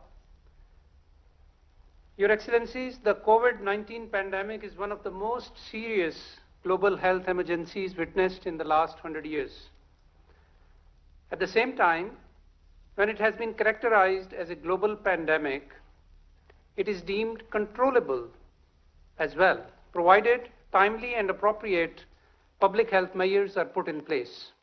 Your Excellencies, the COVID-19 pandemic is one of the most serious global health emergencies witnessed in the last 100 years. At the same time, when it has been characterized as a global pandemic, it is deemed controllable as well, provided timely and appropriate public health measures are put in place.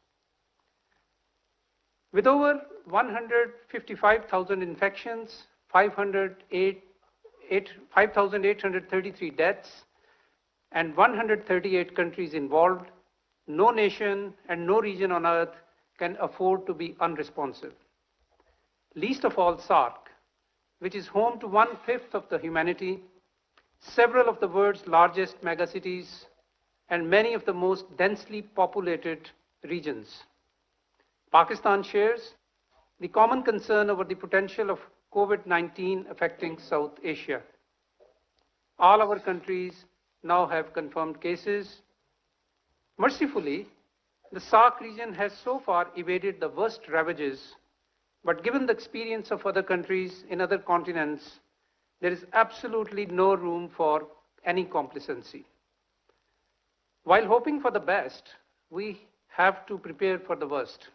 With over 155,000 infections, 5,833 deaths, and 138 countries involved, no nation and no region on earth can afford to be unresponsive. Least of all SAARC, which is home to 1/5 of the humanity, several of the world's largest megacities, and many of the most densely populated regions. Pakistan shares the common concern over the potential of COVID-19 affecting South Asia. All our countries now have confirmed cases. Mercifully, the SAARC region has so far evaded the worst ravages, but given the experience of other countries in other continents, there is absolutely no room for any complacency. While hoping for the best, we have to prepare for the worst.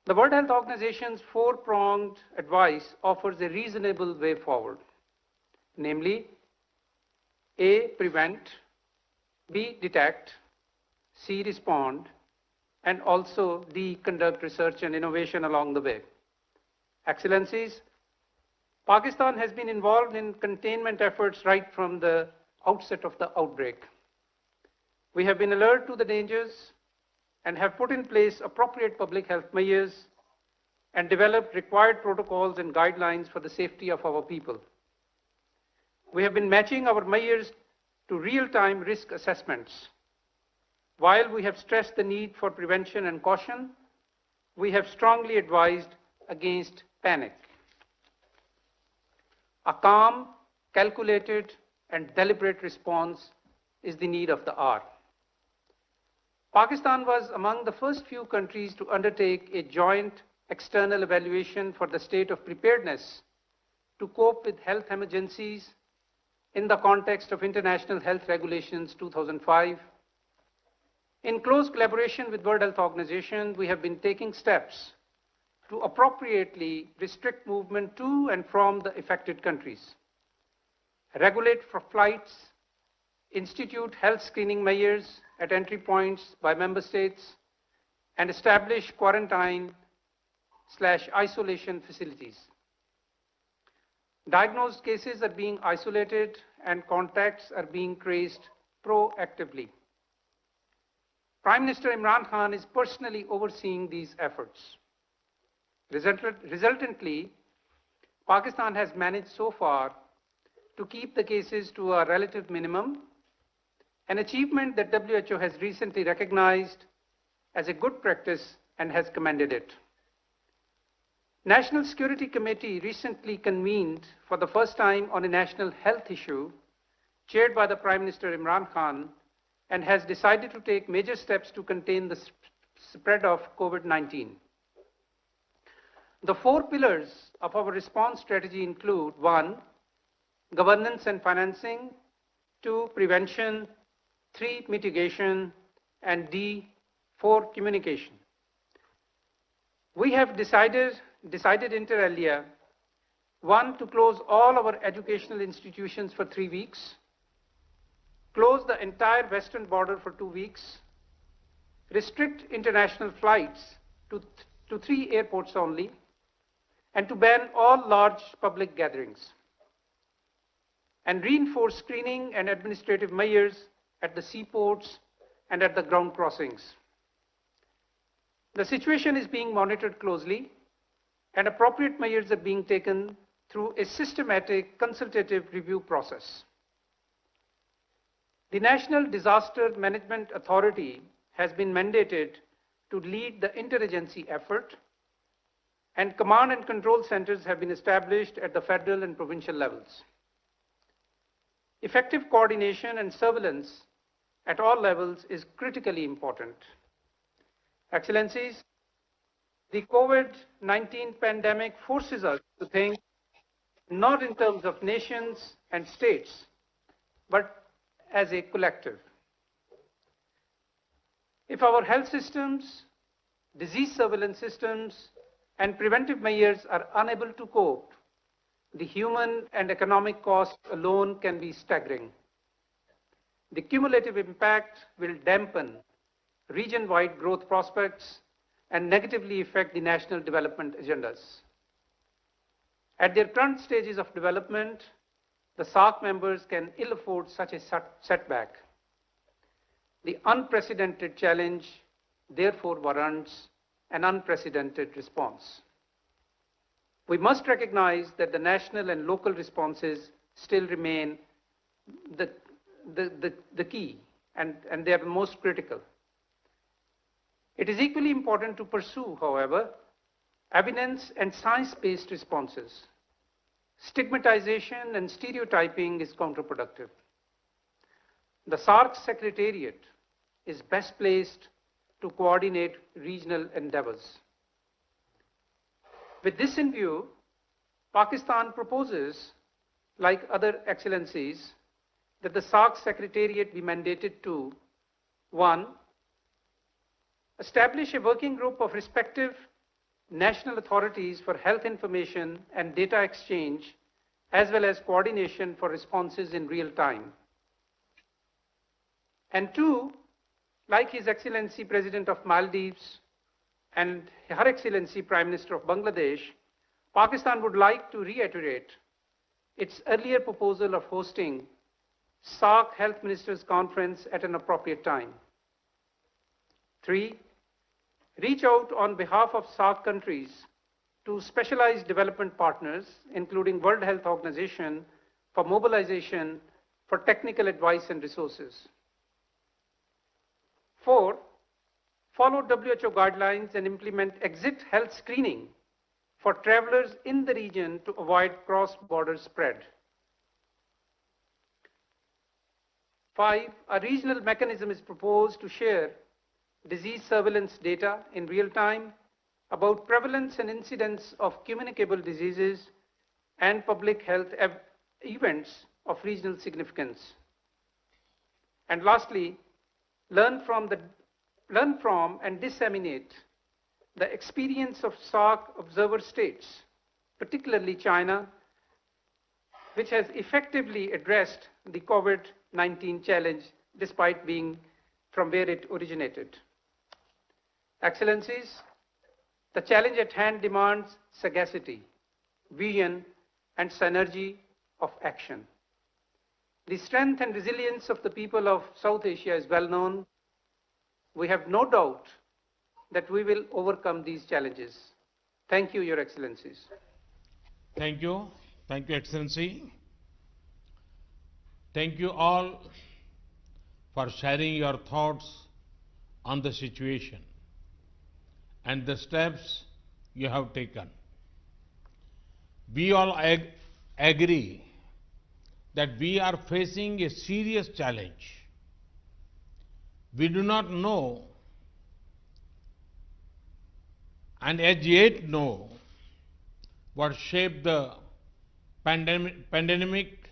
The World Health Organization's four-pronged advice offers a reasonable way forward, namely, A, prevent, B, detect, C, respond, and also D, conduct research and innovation along the way. Excellencies, Pakistan has been involved in containment efforts right from the outset of the outbreak. We have been alert to the dangers and have put in place appropriate public health measures and developed required protocols and guidelines for the safety of our people. We have been matching our measures to real-time risk assessments. While we have stressed the need for prevention and caution, we have strongly advised against panic. A calm, calculated, and deliberate response is the need of the hour. Pakistan was among the first few countries to undertake a joint external evaluation for the state of preparedness to cope with health emergencies in the context of International Health Regulations 2005. In close collaboration with World Health Organization, we have been taking steps to appropriately restrict movement to and from the affected countries, regulate for flights, institute health screening measures at entry points by member states, and establish quarantine/isolation facilities. Diagnosed cases are being isolated and contacts are being traced proactively. Prime Minister Imran Khan is personally overseeing these efforts. Resultantly, Pakistan has managed so far to keep the cases to a relative minimum, an achievement that WHO has recently recognized as a good practice and has commended it. National Security Committee recently convened for the first time on a national health issue, chaired by the Prime Minister Imran Khan, and has decided to take major steps to contain the spread of COVID-19. The 4 pillars of our response strategy include: 1, governance and financing; 2, prevention; 3, mitigation; and D, 4, communication. We have decided inter alia: 1, to close all our educational institutions for 3 weeks, close the entire western border for 2 weeks, restrict international flights to 3 airports only, and to ban all large public gatherings, and reinforce screening and administrative measures at the seaports and at the ground crossings. The situation is being monitored closely, and appropriate measures are being taken through a systematic consultative review process. The National Disaster Management Authority has been mandated to lead the interagency effort, and command and control centers have been established at the federal and provincial levels. Effective coordination and surveillance at all levels is critically important. Excellencies, the COVID-19 pandemic forces us to think not in terms of nations and states, but as a collective. If our health systems, disease surveillance systems, and preventive measures are unable to cope, the human and economic cost alone can be staggering. The cumulative impact will dampen region-wide growth prospects and negatively affect the national development agendas. At their current stages of development, the SAARC members can ill afford such a setback. The unprecedented challenge therefore warrants an unprecedented response. We must recognize that the national and local responses still remain the key, and they are the most critical. It is equally important to pursue, however, evidence and science-based responses. Stigmatization and stereotyping is counterproductive. The SAARC Secretariat is best placed to coordinate regional endeavors. With this in view, Pakistan proposes, like other excellencies, that the SAARC Secretariat be mandated to: 1, establish a working group of respective national authorities for health information and data exchange, as well as coordination for responses in real time. And 2, like His Excellency President of Maldives and Her Excellency Prime Minister of Bangladesh, Pakistan would like to reiterate its earlier proposal of hosting SAARC Health Ministers Conference at an appropriate time. 3, reach out on behalf of SAARC countries to specialized development partners, including World Health Organization, for mobilization for technical advice and resources. 4, follow WHO guidelines and implement exit health screening for travelers in the region to avoid cross-border spread. 5, a regional mechanism is proposed to share disease surveillance data in real time about prevalence and incidence of communicable diseases and public health events of regional significance. And lastly, learn from and disseminate the experience of SAARC observer states, particularly China, which has effectively addressed the COVID-19 challenge despite being from where it originated. Excellencies, the challenge at hand demands sagacity, vision, and synergy of action. The strength and resilience of the people of South Asia is well known. We have no doubt that we will overcome these challenges. Thank you, Your Excellencies. Thank you. Thank you, Excellency. Thank you all for sharing your thoughts on the situation and the steps you have taken. We all agree that we are facing a serious challenge. We do not know and as yet know what shape the pandemic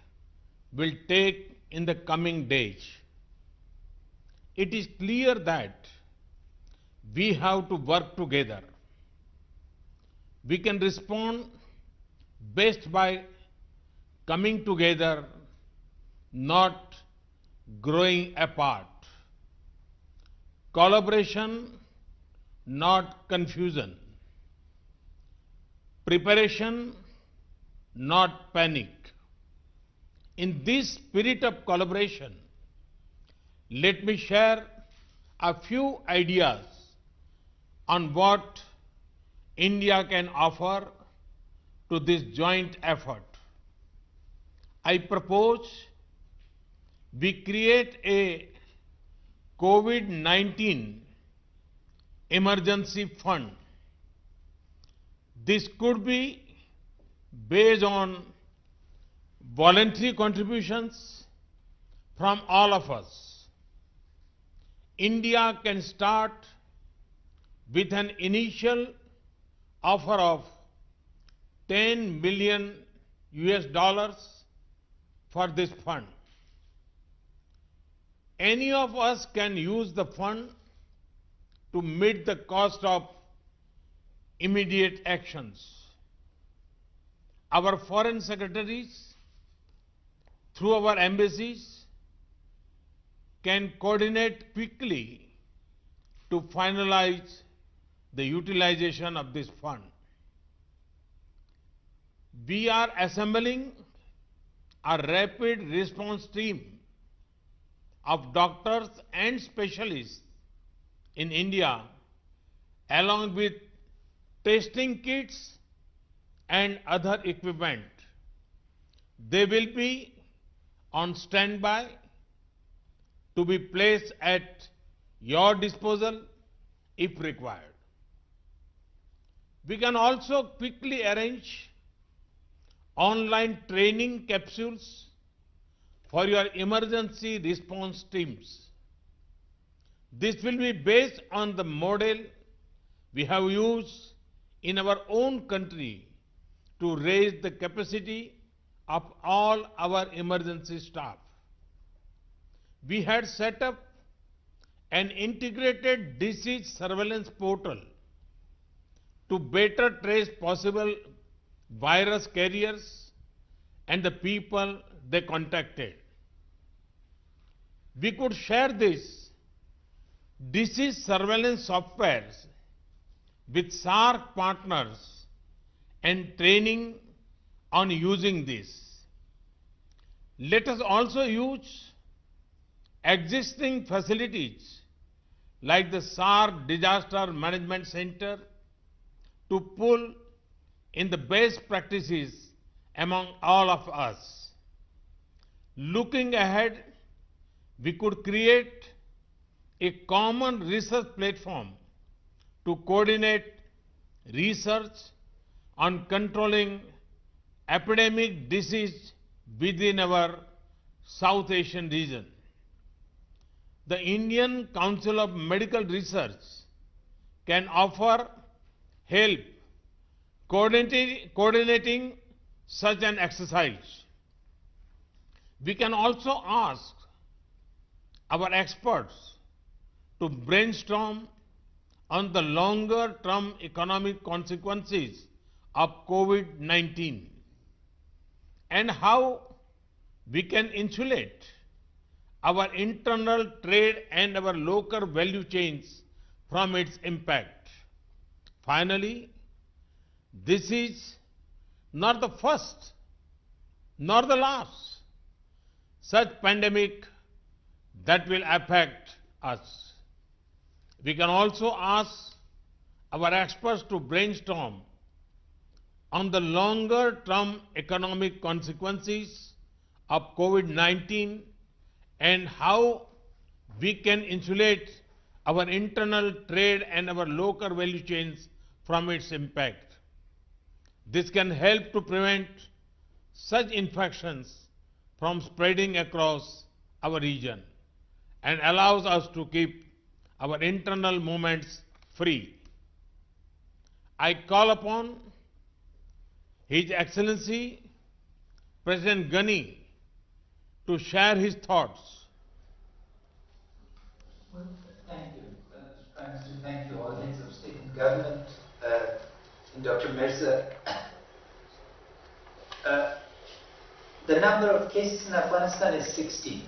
will take in the coming days. It is clear that we have to work together. We can respond best by coming together, not growing apart. Collaboration, not confusion. Preparation, not panic. In this spirit of collaboration, let me share a few ideas on what India can offer to this joint effort. I propose we create a COVID-19 emergency fund. This could be based on voluntary contributions from all of us. India can start with an initial offer of $10 million for this fund. Any of us can use the fund to meet the cost of immediate actions. Our foreign secretaries, through our embassies, can coordinate quickly to finalize the utilization of this fund. We are assembling a rapid response team of doctors and specialists in India, along with testing kits and other equipment. They will be on standby to be placed at your disposal if required. We can also quickly arrange online training capsules for your emergency response teams. This will be based on the model we have used in our own country to raise the capacity of all our emergency staff. We had set up an integrated disease surveillance portal to better trace possible virus carriers and the people they contacted. We could share this disease surveillance software with SAARC partners and training on using this. Let us also use existing facilities like the SAARC Disaster Management Center to pull in the best practices among all of us. Looking ahead, we could create a common research platform to coordinate research on controlling epidemic disease within our South Asian region. the Indian Council of Medical Research can offer help coordinating such an exercise. We can also ask our experts to brainstorm on the longer-term economic consequences of COVID-19 and how we can insulate our internal trade and our local value chains from its impact. Finally, this is not the first nor the last such pandemic that will affect us. We can also ask our experts to brainstorm on the longer-term economic consequences of COVID-19 and how we can insulate our internal trade and our local value chains from its impact. This can help to prevent such infections from spreading across our region and allows us to keep our internal movements free. I call upon His Excellency President Ghani to share his thoughts. Well, thank you, Mr. Prime Minister. Thank you, all heads of state and government, and Dr. Mirza. The number of cases in Afghanistan is 16.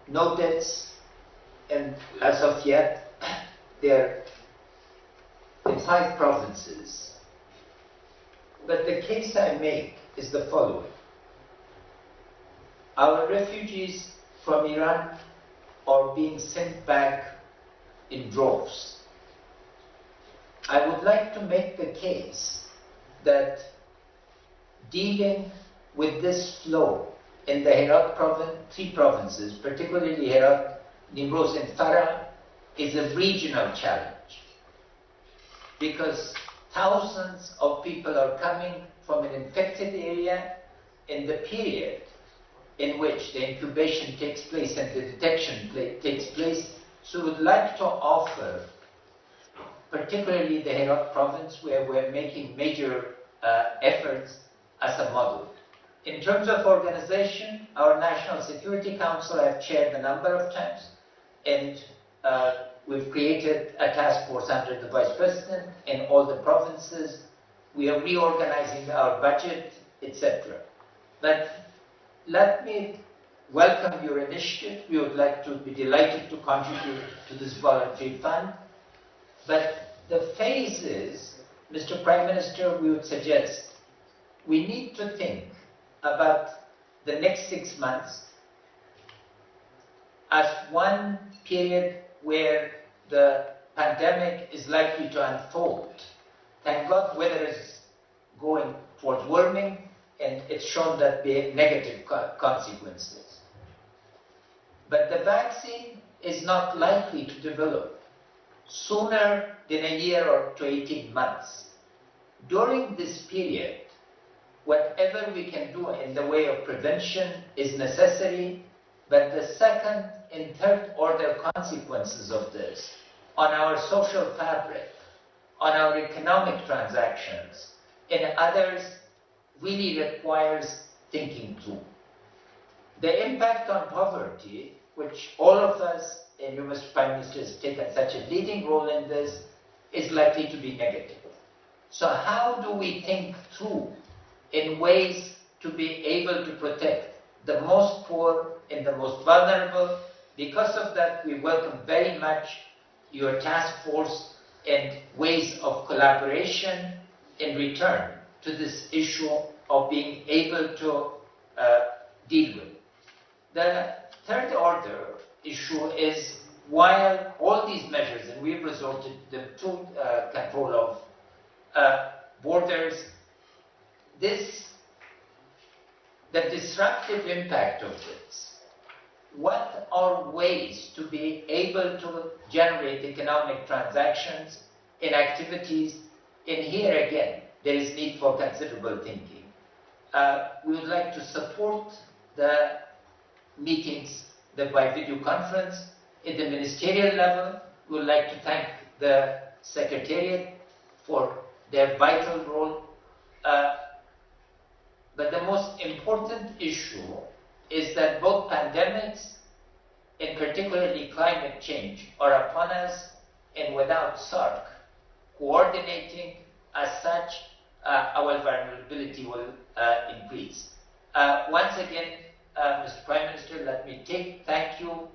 No deaths, and as of yet, they're in 5 provinces. But the case I make is the following. Our refugees from Iran are being sent back in droves. I would like to make the case that dealing with this flow in the Herat province, 3 provinces, particularly Herat, Nimroz and Farah, is a regional challenge. Because thousands of people are coming from an infected area in the period in which the incubation takes place and the detection takes place. So we would like to offer, particularly the Herat province, where we're making major efforts, as a model. In terms of organization, our National Security Council I have chaired a number of times, and we've created a task force under the Vice President in all the provinces. We are reorganizing our budget, etc. But let me welcome your initiative. We would like to be delighted to contribute to this voluntary fund. But the phases, Mr. Prime Minister, we would suggest we need to think about the next 6 months as one period where the pandemic is likely to unfold. Thank God weather is going towards warming, and it's shown that there are negative consequences. But the vaccine is not likely to develop sooner than a year or to 18 months. During this period, whatever we can do in the way of prevention is necessary, but the second and third order consequences of this on our social fabric, on our economic transactions, and others really requires thinking through. The impact on poverty, which all of us, and you, Mr. Prime Minister, has taken such a leading role in this, is likely to be negative. So how do we think through in ways to be able to protect the most poor and the most vulnerable? Because of that, we welcome very much your task force and ways of collaboration in return to this issue of being able to deal with. The third order issue is, while all these measures, and we've resorted to control of borders, the disruptive impact of this, what are ways to be able to generate economic transactions and activities? And here again, there is need for considerable thinking. We would like to support the meetings by video conference, In the ministerial level, we would like to thank the Secretariat for their vital role. But the most important issue is that both pandemics, and particularly climate change, are upon us, and without SAARC coordinating as such, our vulnerability will increase. Once again, Mr. Prime Minister, let me thank you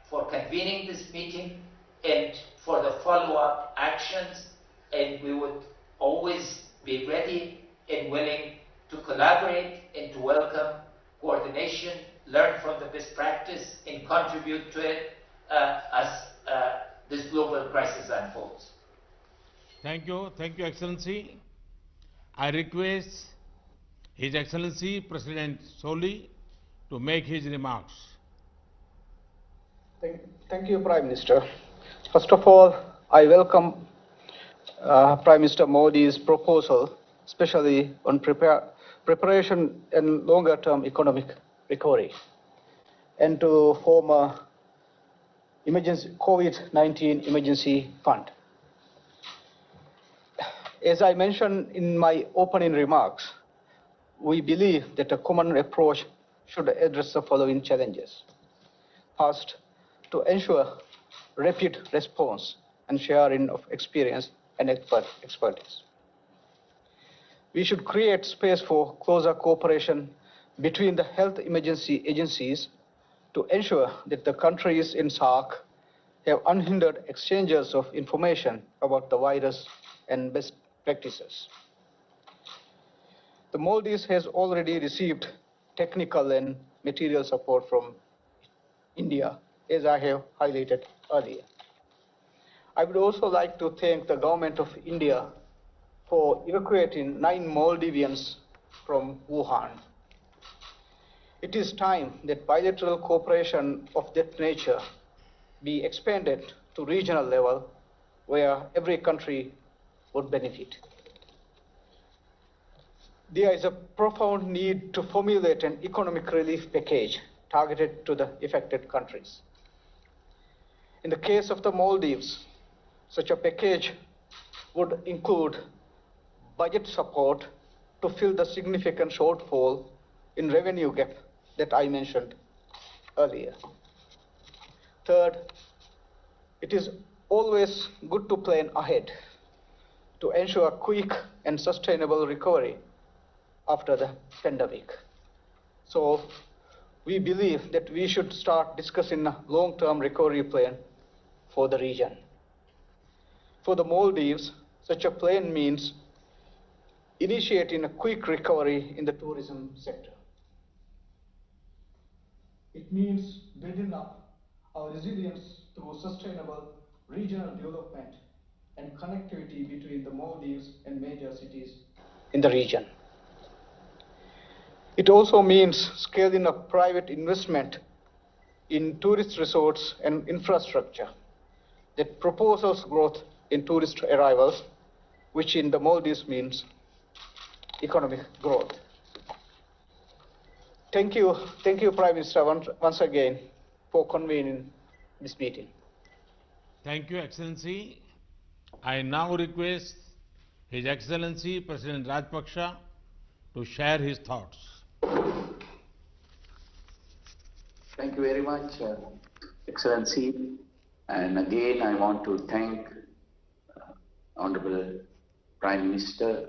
for convening this meeting and for the follow-up actions, and we would always be ready and willing to collaborate and to welcome coordination, learn from the best practice, and contribute to it as this global crisis unfolds. Thank you, Excellency. I request His Excellency President Soli to make his remarks. Thank you, Prime Minister. First of all, I welcome Prime Minister Modi's proposal, especially on preparation and longer-term economic recovery, and to form a COVID-19 emergency fund. As I mentioned in my opening remarks, we believe that a common approach should address the following challenges. First, to ensure rapid response and sharing of experience and expertise. We should create space for closer cooperation between the health emergency agencies to ensure that the countries in SAARC have unhindered exchanges of information about the virus and best practices. The Maldives has already received technical and material support from India, as I have highlighted earlier. I would also like to thank the government of India for evacuating 9 Maldivians from Wuhan. It is time that bilateral cooperation of that nature be expanded to regional level where every country would benefit. There is a profound need to formulate an economic relief package targeted to the affected countries. In the case of the Maldives, such a package would include budget support to fill the significant shortfall in revenue gap that I mentioned earlier. Third, it is always good to plan ahead to ensure quick and sustainable recovery after the pandemic. So we believe that we should start discussing a long-term recovery plan for the region. For the Maldives, such a plan means initiating a quick recovery in the tourism sector. It means building up our resilience through sustainable regional development and connectivity between the Maldives and major cities in the region. It also means scaling up private investment in tourist resorts and infrastructure that propels growth in tourist arrivals, which in the Maldives means economic growth. Thank you, Prime Minister, once again for convening this meeting. Thank you, Excellency. I now request His Excellency President Rajpaksha to share his thoughts. Thank you very much, Excellency. And again, I want to thank Honorable Prime Minister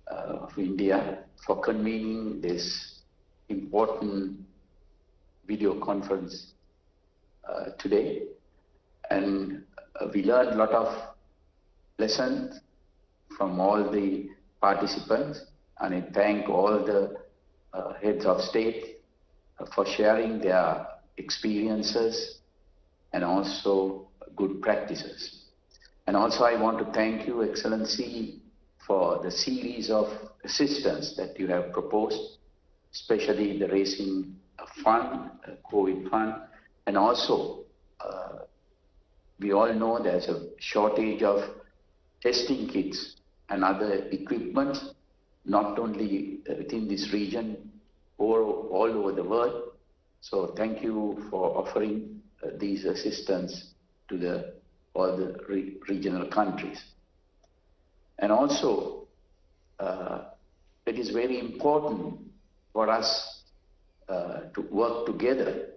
of India for convening this important video conference today. And we learned a lot of lessons from all the participants, and I thank all the heads of state for sharing their experiences and also good practices. And also I want to thank you, Excellency, for the series of assistance that you have proposed, especially the raising fund, COVID fund, and also we all know there's a shortage of testing kits and other equipment, not only within this region, or all over the world. So thank you for offering these assistance to all the regional countries. And also, it is very important for us to work together,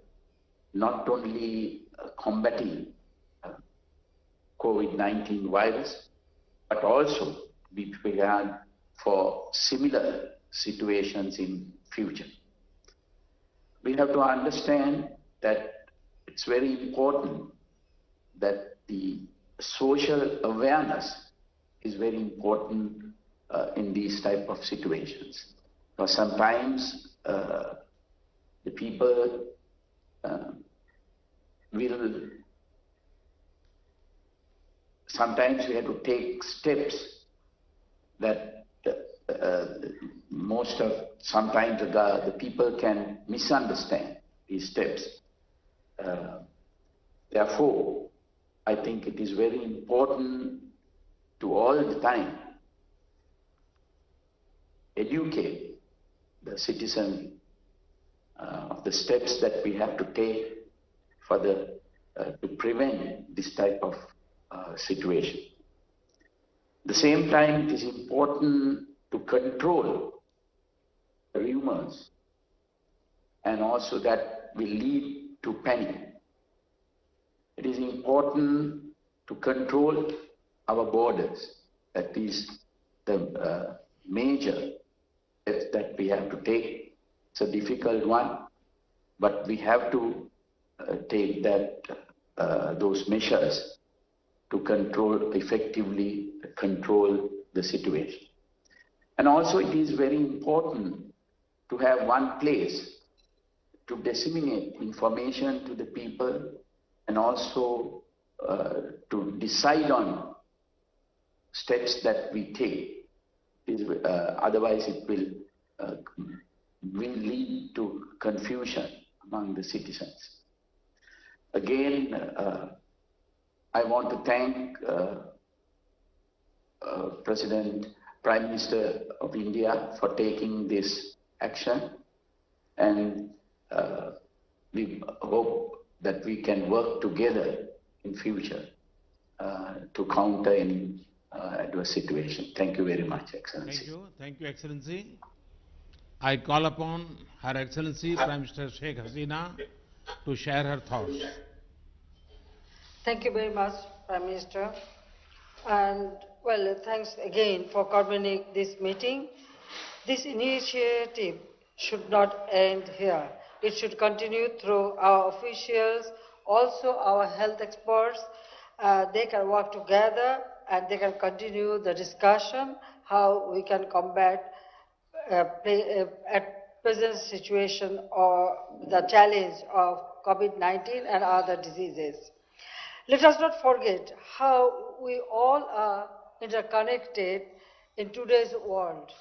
not only combating COVID-19 virus, but also be prepared for similar situations in future. We have to understand that it's very important that the social awareness is very important in these type of situations. Because sometimes the people sometimes we have to take steps that sometimes the people can misunderstand these steps. Therefore, I think it is very important to all the time educate the citizen of the steps that we have to take for to prevent this type of situation. At the same time, it is important to control the rumors, and also that will lead to panic. It is important to control our borders. That is the major steps that we have to take. It's a difficult one, but we have to take those measures to effectively control the situation. And also it is very important to have one place to disseminate information to the people, and also to decide on steps that we take. Otherwise it will lead to confusion among the citizens. Again, I want to thank Prime Minister of India for taking this action, and we hope that we can work together in future to counter any adverse situation. Thank you very much, Excellency. Thank you, Excellency. I call upon Her Excellency Prime Minister Sheikh Hasina to share her thoughts. Thank you very much, Prime Minister. And well, thanks again for convening this meeting. This initiative should not end here. It should continue through our officials, also our health experts. They can work together and they can continue the discussion how we can combat at present situation or the challenge of COVID-19 and other diseases. Let us not forget how we all are interconnected in today's world.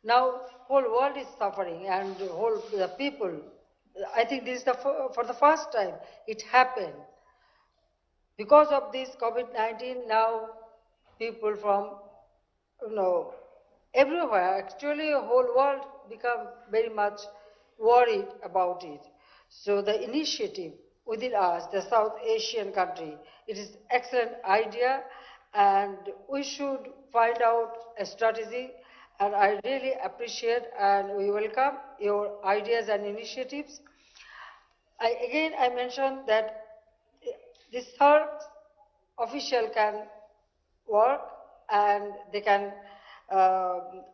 Now, whole world is suffering, and the people. I think this is for the first time it happened. Because of this COVID-19, now people from everywhere, actually, the whole world become very much worried about it. So the initiative within us, the South Asian country, it is excellent idea, and we should find out a strategy, and I really appreciate and we welcome your ideas and initiatives. I mentioned that this SAARC official can work and they can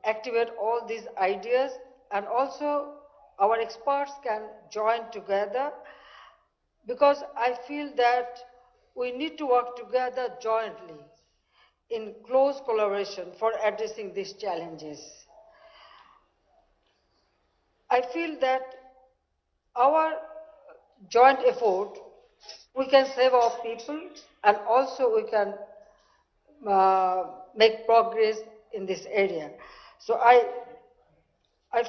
activate all these ideas, and also our experts can join together, because I feel that we need to work together jointly in close collaboration for addressing these challenges. I feel that our joint effort, we can save our people, and also we can make progress in this area. So I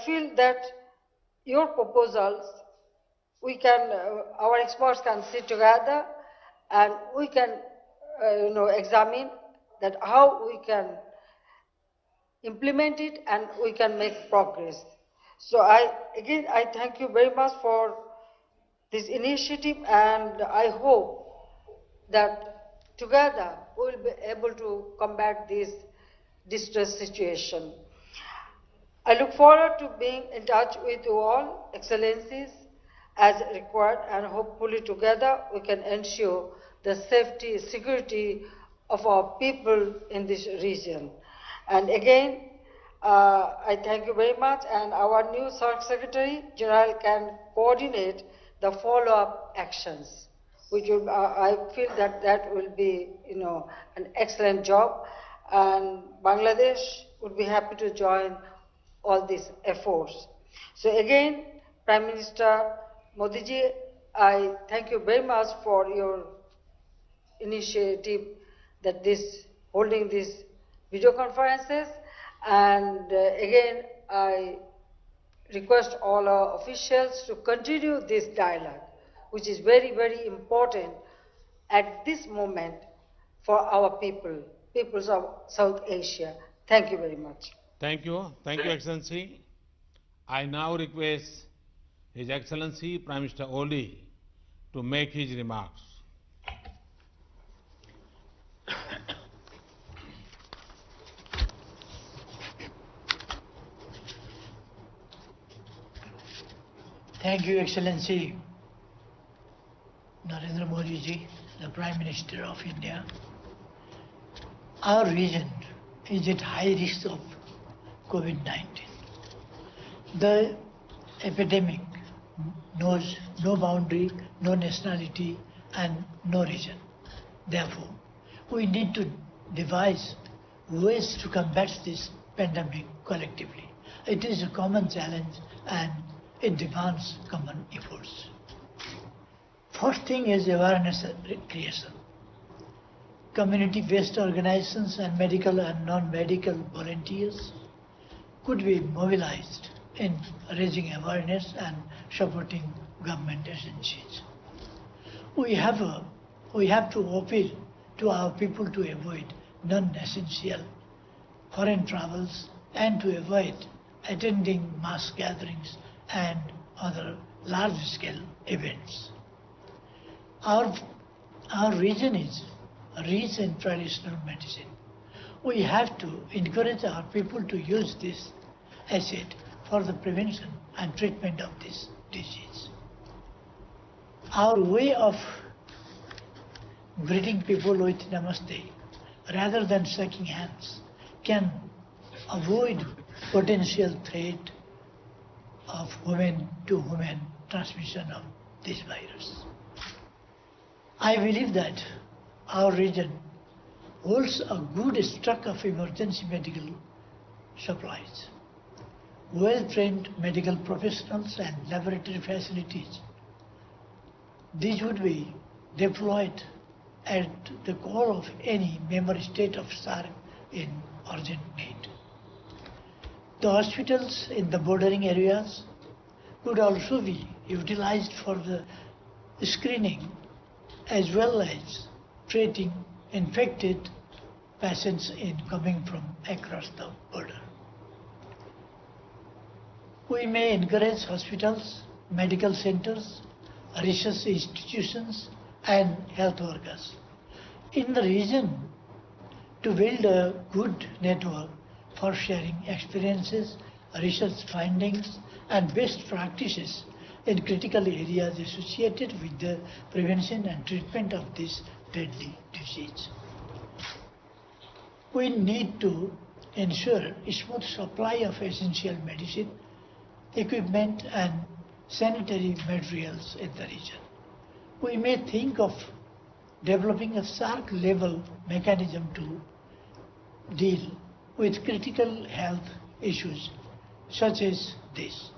feel that your proposals, we can, our experts can sit together and we can, examine that how we can implement it and we can make progress. So I thank you very much for this initiative, and I hope that together we will be able to combat this distress situation. I look forward to being in touch with you all, Excellencies, as required, and hopefully together we can ensure the safety, security of our people in this region. And again, I thank you very much, and our new SAARC Secretary General can coordinate the follow-up actions, which will, I feel that will be, an excellent job, and Bangladesh would be happy to join all these efforts. So again, Prime Minister Modi ji, I thank you very much for your initiative that holding these video conferences, and again I request all our officials to continue this dialogue, which is very, very important at this moment for our peoples of South Asia. Thank you very much. Thank you, Excellency. I now request His Excellency Prime Minister Oli to make his remarks. Thank you, Excellency Narendra Modi ji, the Prime Minister of India. Our region is at high risk of COVID-19. The epidemic knows no boundary, no nationality, and no region. Therefore, we need to devise ways to combat this pandemic collectively. It is a common challenge and it demands common efforts. First thing is awareness creation. Community-based organizations and medical and non-medical volunteers could be mobilized in raising awareness and supporting government agencies. We have to appeal to our people to avoid non-essential foreign travels and to avoid attending mass gatherings and other large-scale events. Our region is rich in traditional medicine. We have to encourage our people to use this asset for the prevention and treatment of this disease. Our way of greeting people with namaste rather than shaking hands can avoid potential threat of human-to-human transmission of this virus. I believe that our region holds a good stock of emergency medical supplies, well-trained medical professionals and laboratory facilities. These would be deployed at the call of any member state of SAARC in urgent need. The hospitals in the bordering areas could also be utilized for the screening as well as treating infected patients coming from across the border. We may encourage hospitals, medical centers, research institutions, and health workers in the region to build a good network for sharing experiences, research findings, and best practices in critical areas associated with the prevention and treatment of this deadly disease. We need to ensure a smooth supply of essential medicine, equipment, and sanitary materials in the region. We may think of developing a SAARC-level mechanism to deal with critical health issues such as this.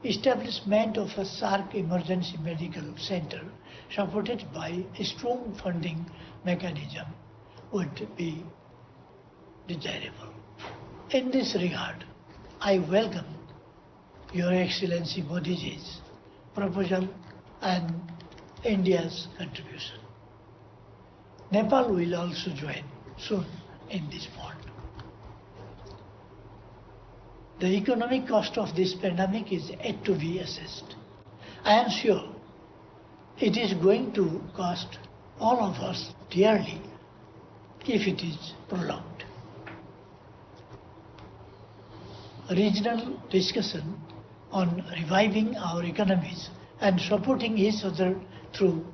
Establishment of a SAARC emergency medical center supported by a strong funding mechanism would be desirable. In this regard, I welcome Your Excellency Modi ji's proposal and India's contribution. Nepal will also join soon in this fund. The economic cost of this pandemic is yet to be assessed. I am sure it is going to cost all of us dearly if it is prolonged. Regional discussion on reviving our economies and supporting each other through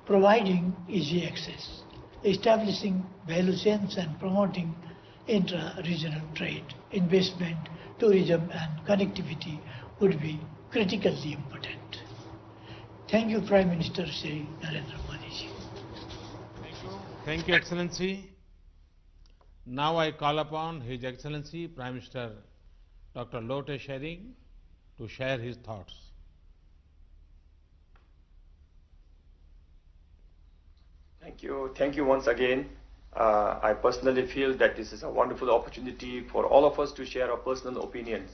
providing easy access, establishing value chains and promoting intra-regional trade, investment, tourism and connectivity would be critically important. Thank you, Prime Minister Shri Narendra Modi ji. Thank you, Excellency. Now I call upon His Excellency Prime Minister Dr. Lote Tshering to share his thoughts. Thank you once again. I personally feel that this is a wonderful opportunity for all of us to share our personal opinions.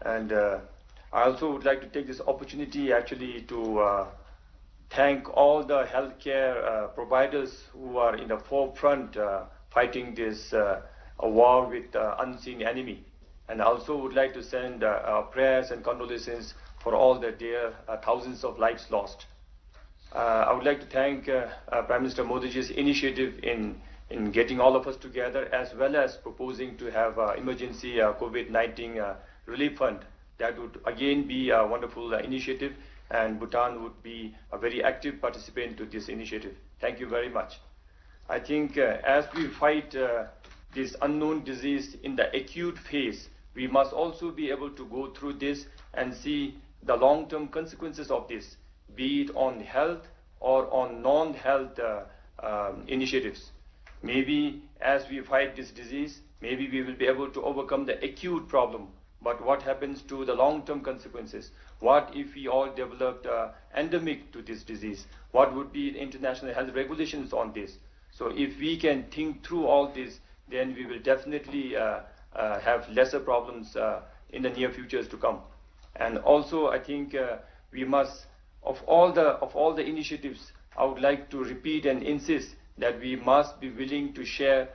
And I also would like to take this opportunity actually to thank all the healthcare providers who are in the forefront fighting this war with unseen enemy. And I also would like to send prayers and condolences for all the dear thousands of lives lost. I would like to thank Prime Minister Modi ji's initiative in getting all of us together, as well as proposing to have emergency COVID-19 relief fund. That would again be a wonderful initiative, and Bhutan would be a very active participant to this initiative. Thank you very much. I think as we fight this unknown disease in the acute phase, we must also be able to go through this and see the long-term consequences of this, be it on health or on non-health initiatives. Maybe as we fight this disease, maybe we will be able to overcome the acute problem. But what happens to the long-term consequences? What if we all developed endemic to this disease? What would be the international health regulations on this? So if we can think through all this, then we will definitely have lesser problems in the near futures to come. And also, I think we must, of all the initiatives, I would like to repeat and insist that we must be willing to share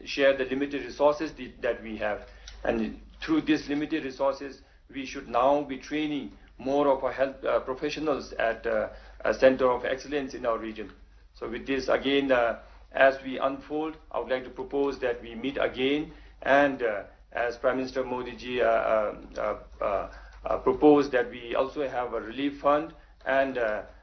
the limited resources that we have. And through these limited resources, we should now be training more of our health professionals at a center of excellence in our region. So with this, again, as we unfold, I would like to propose that we meet again, and as Prime Minister Modi ji proposed, that we also have a relief fund, and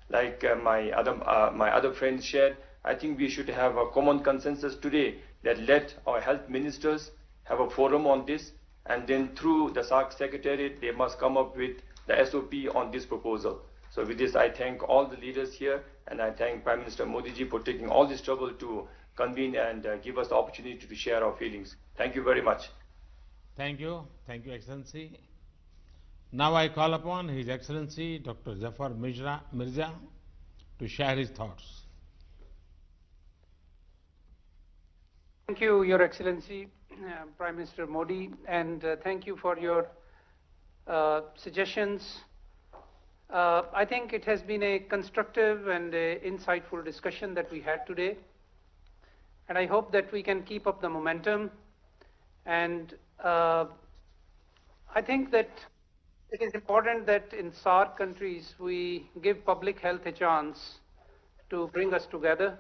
like my other friends shared, I think we should have a common consensus today that let our health ministers have a forum on this, and then through the SAARC Secretariat, they must come up with the SOP on this proposal. So with this, I thank all the leaders here, and I thank Prime Minister Modi ji for taking all this trouble to convene and give us the opportunity to share our feelings. Thank you very much. Thank you, Excellency. Now I call upon His Excellency Dr. Zafar Mirza to share his thoughts. Thank you, Your Excellency, Prime Minister Modi, and thank you for your suggestions. I think it has been a constructive and insightful discussion that we had today, and I hope that we can keep up the momentum. And I think that it is important that in SAARC countries we give public health a chance to bring us together.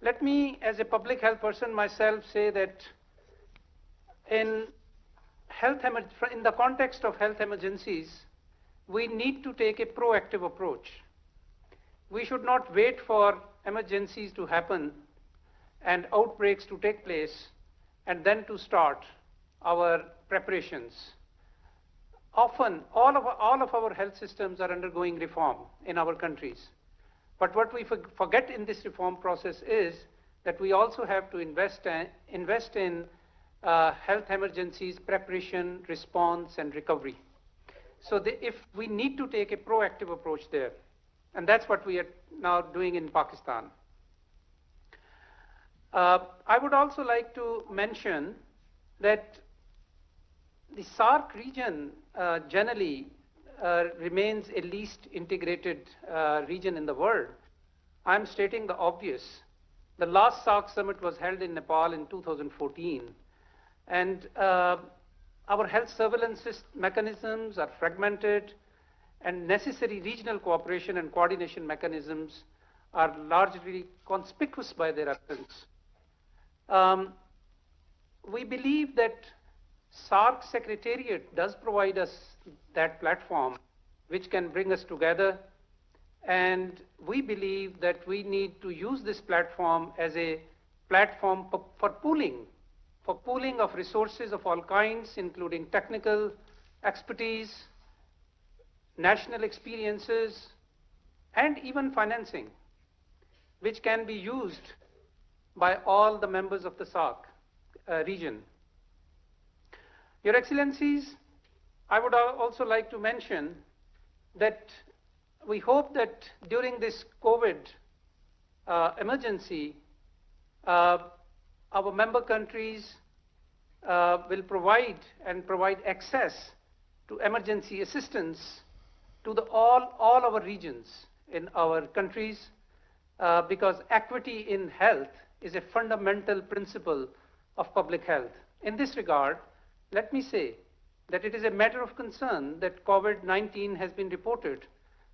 Let me, as a public health person myself, say that in the context of health emergencies, we need to take a proactive approach. We should not wait for emergencies to happen and outbreaks to take place and then to start our preparations. Often, all of our health systems are undergoing reform in our countries. But what we forget in this reform process is that we also have to invest in health emergencies, preparation, response, and recovery. So if we need to take a proactive approach there, and that's what we are now doing in Pakistan. I would also like to mention that the SAARC region generally remains a least integrated region in the world. I'm stating the obvious. The last SAARC summit was held in Nepal in 2014, and our health surveillance mechanisms are fragmented, and necessary regional cooperation and coordination mechanisms are largely conspicuous by their absence. We believe that SAARC Secretariat does provide us that platform which can bring us together, and we believe that we need to use this platform as a platform for pooling of resources of all kinds, including technical expertise, national experiences, and even financing, which can be used by all the members of the SAARC region. Your Excellencies, I would also like to mention that we hope that during this COVID emergency, our member countries will provide access to emergency assistance to all our regions in our countries, because equity in health is a fundamental principle of public health. In this regard, let me say that it is a matter of concern that COVID-19 has been reported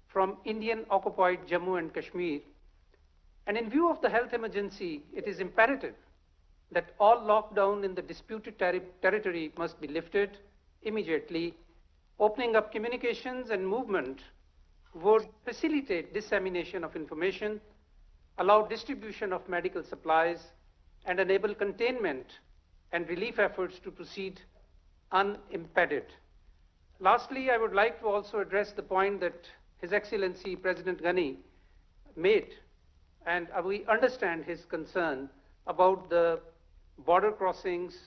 from Indian-occupied Jammu and Kashmir. And in view of the health emergency, it is imperative that all lockdown in the disputed territory must be lifted immediately. Opening up communications and movement would facilitate dissemination of information, allow distribution of medical supplies, and enable containment and relief efforts to proceed unimpeded. Lastly, I would like to also address the point that His Excellency President Ghani made, and we understand his concern about the border crossings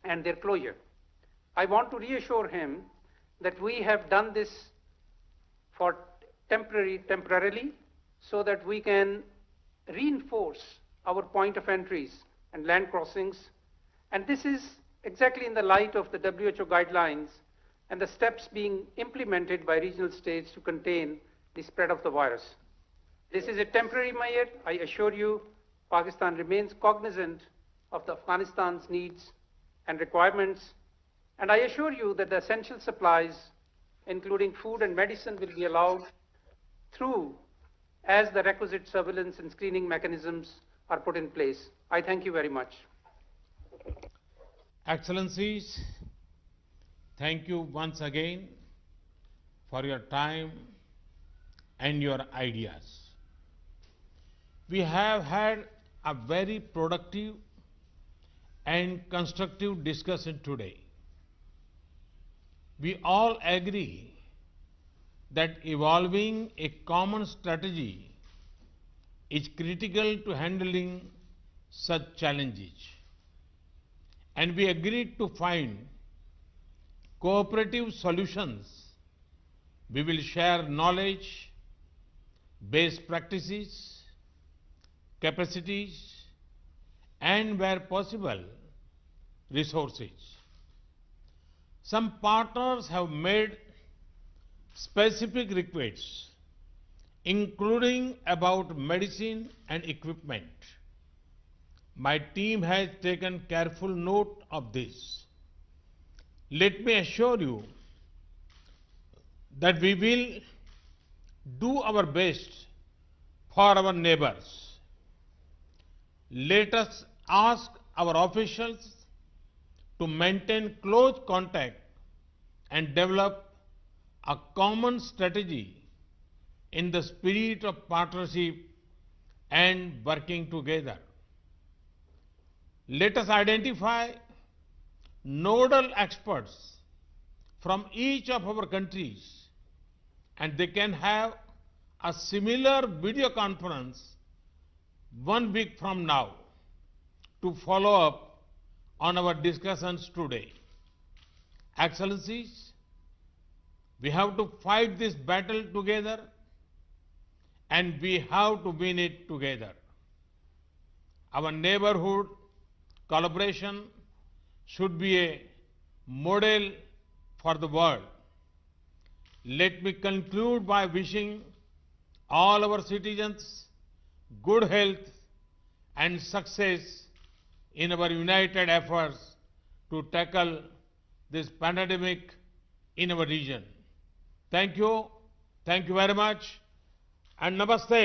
and their closure. I want to reassure him that we have done this for temporarily so that we can reinforce our point of entries and land crossings, and this is exactly in the light of the WHO guidelines and the steps being implemented by regional states to contain the spread of the virus. This is a temporary measure. I assure you, Pakistan remains cognizant of Afghanistan's needs and requirements, and I assure you that the essential supplies, including food and medicine, will be allowed through as the requisite surveillance and screening mechanisms are put in place. I thank you very much. Excellencies, thank you once again for your time and your ideas. We have had a very productive and constructive discussion today. We all agree that evolving a common strategy is critical to handling such challenges. And we agreed to find cooperative solutions. We will share knowledge, best practices, capacities, and where possible, resources. Some partners have made specific requests, including about medicine and equipment. My team has taken careful note of this. Let me assure you that we will do our best for our neighbors. Let us ask our officials to maintain close contact and develop a common strategy in the spirit of partnership and working together. Let us identify nodal experts from each of our countries, and they can have a similar video conference 1 week from now to follow up on our discussions today. Excellencies, we have to fight this battle together, and we have to win it together. Our neighborhood collaboration should be a model for the world. Let me conclude by wishing all our citizens good health and success in our united efforts to tackle this pandemic in our region. Thank you very much, and Namaste.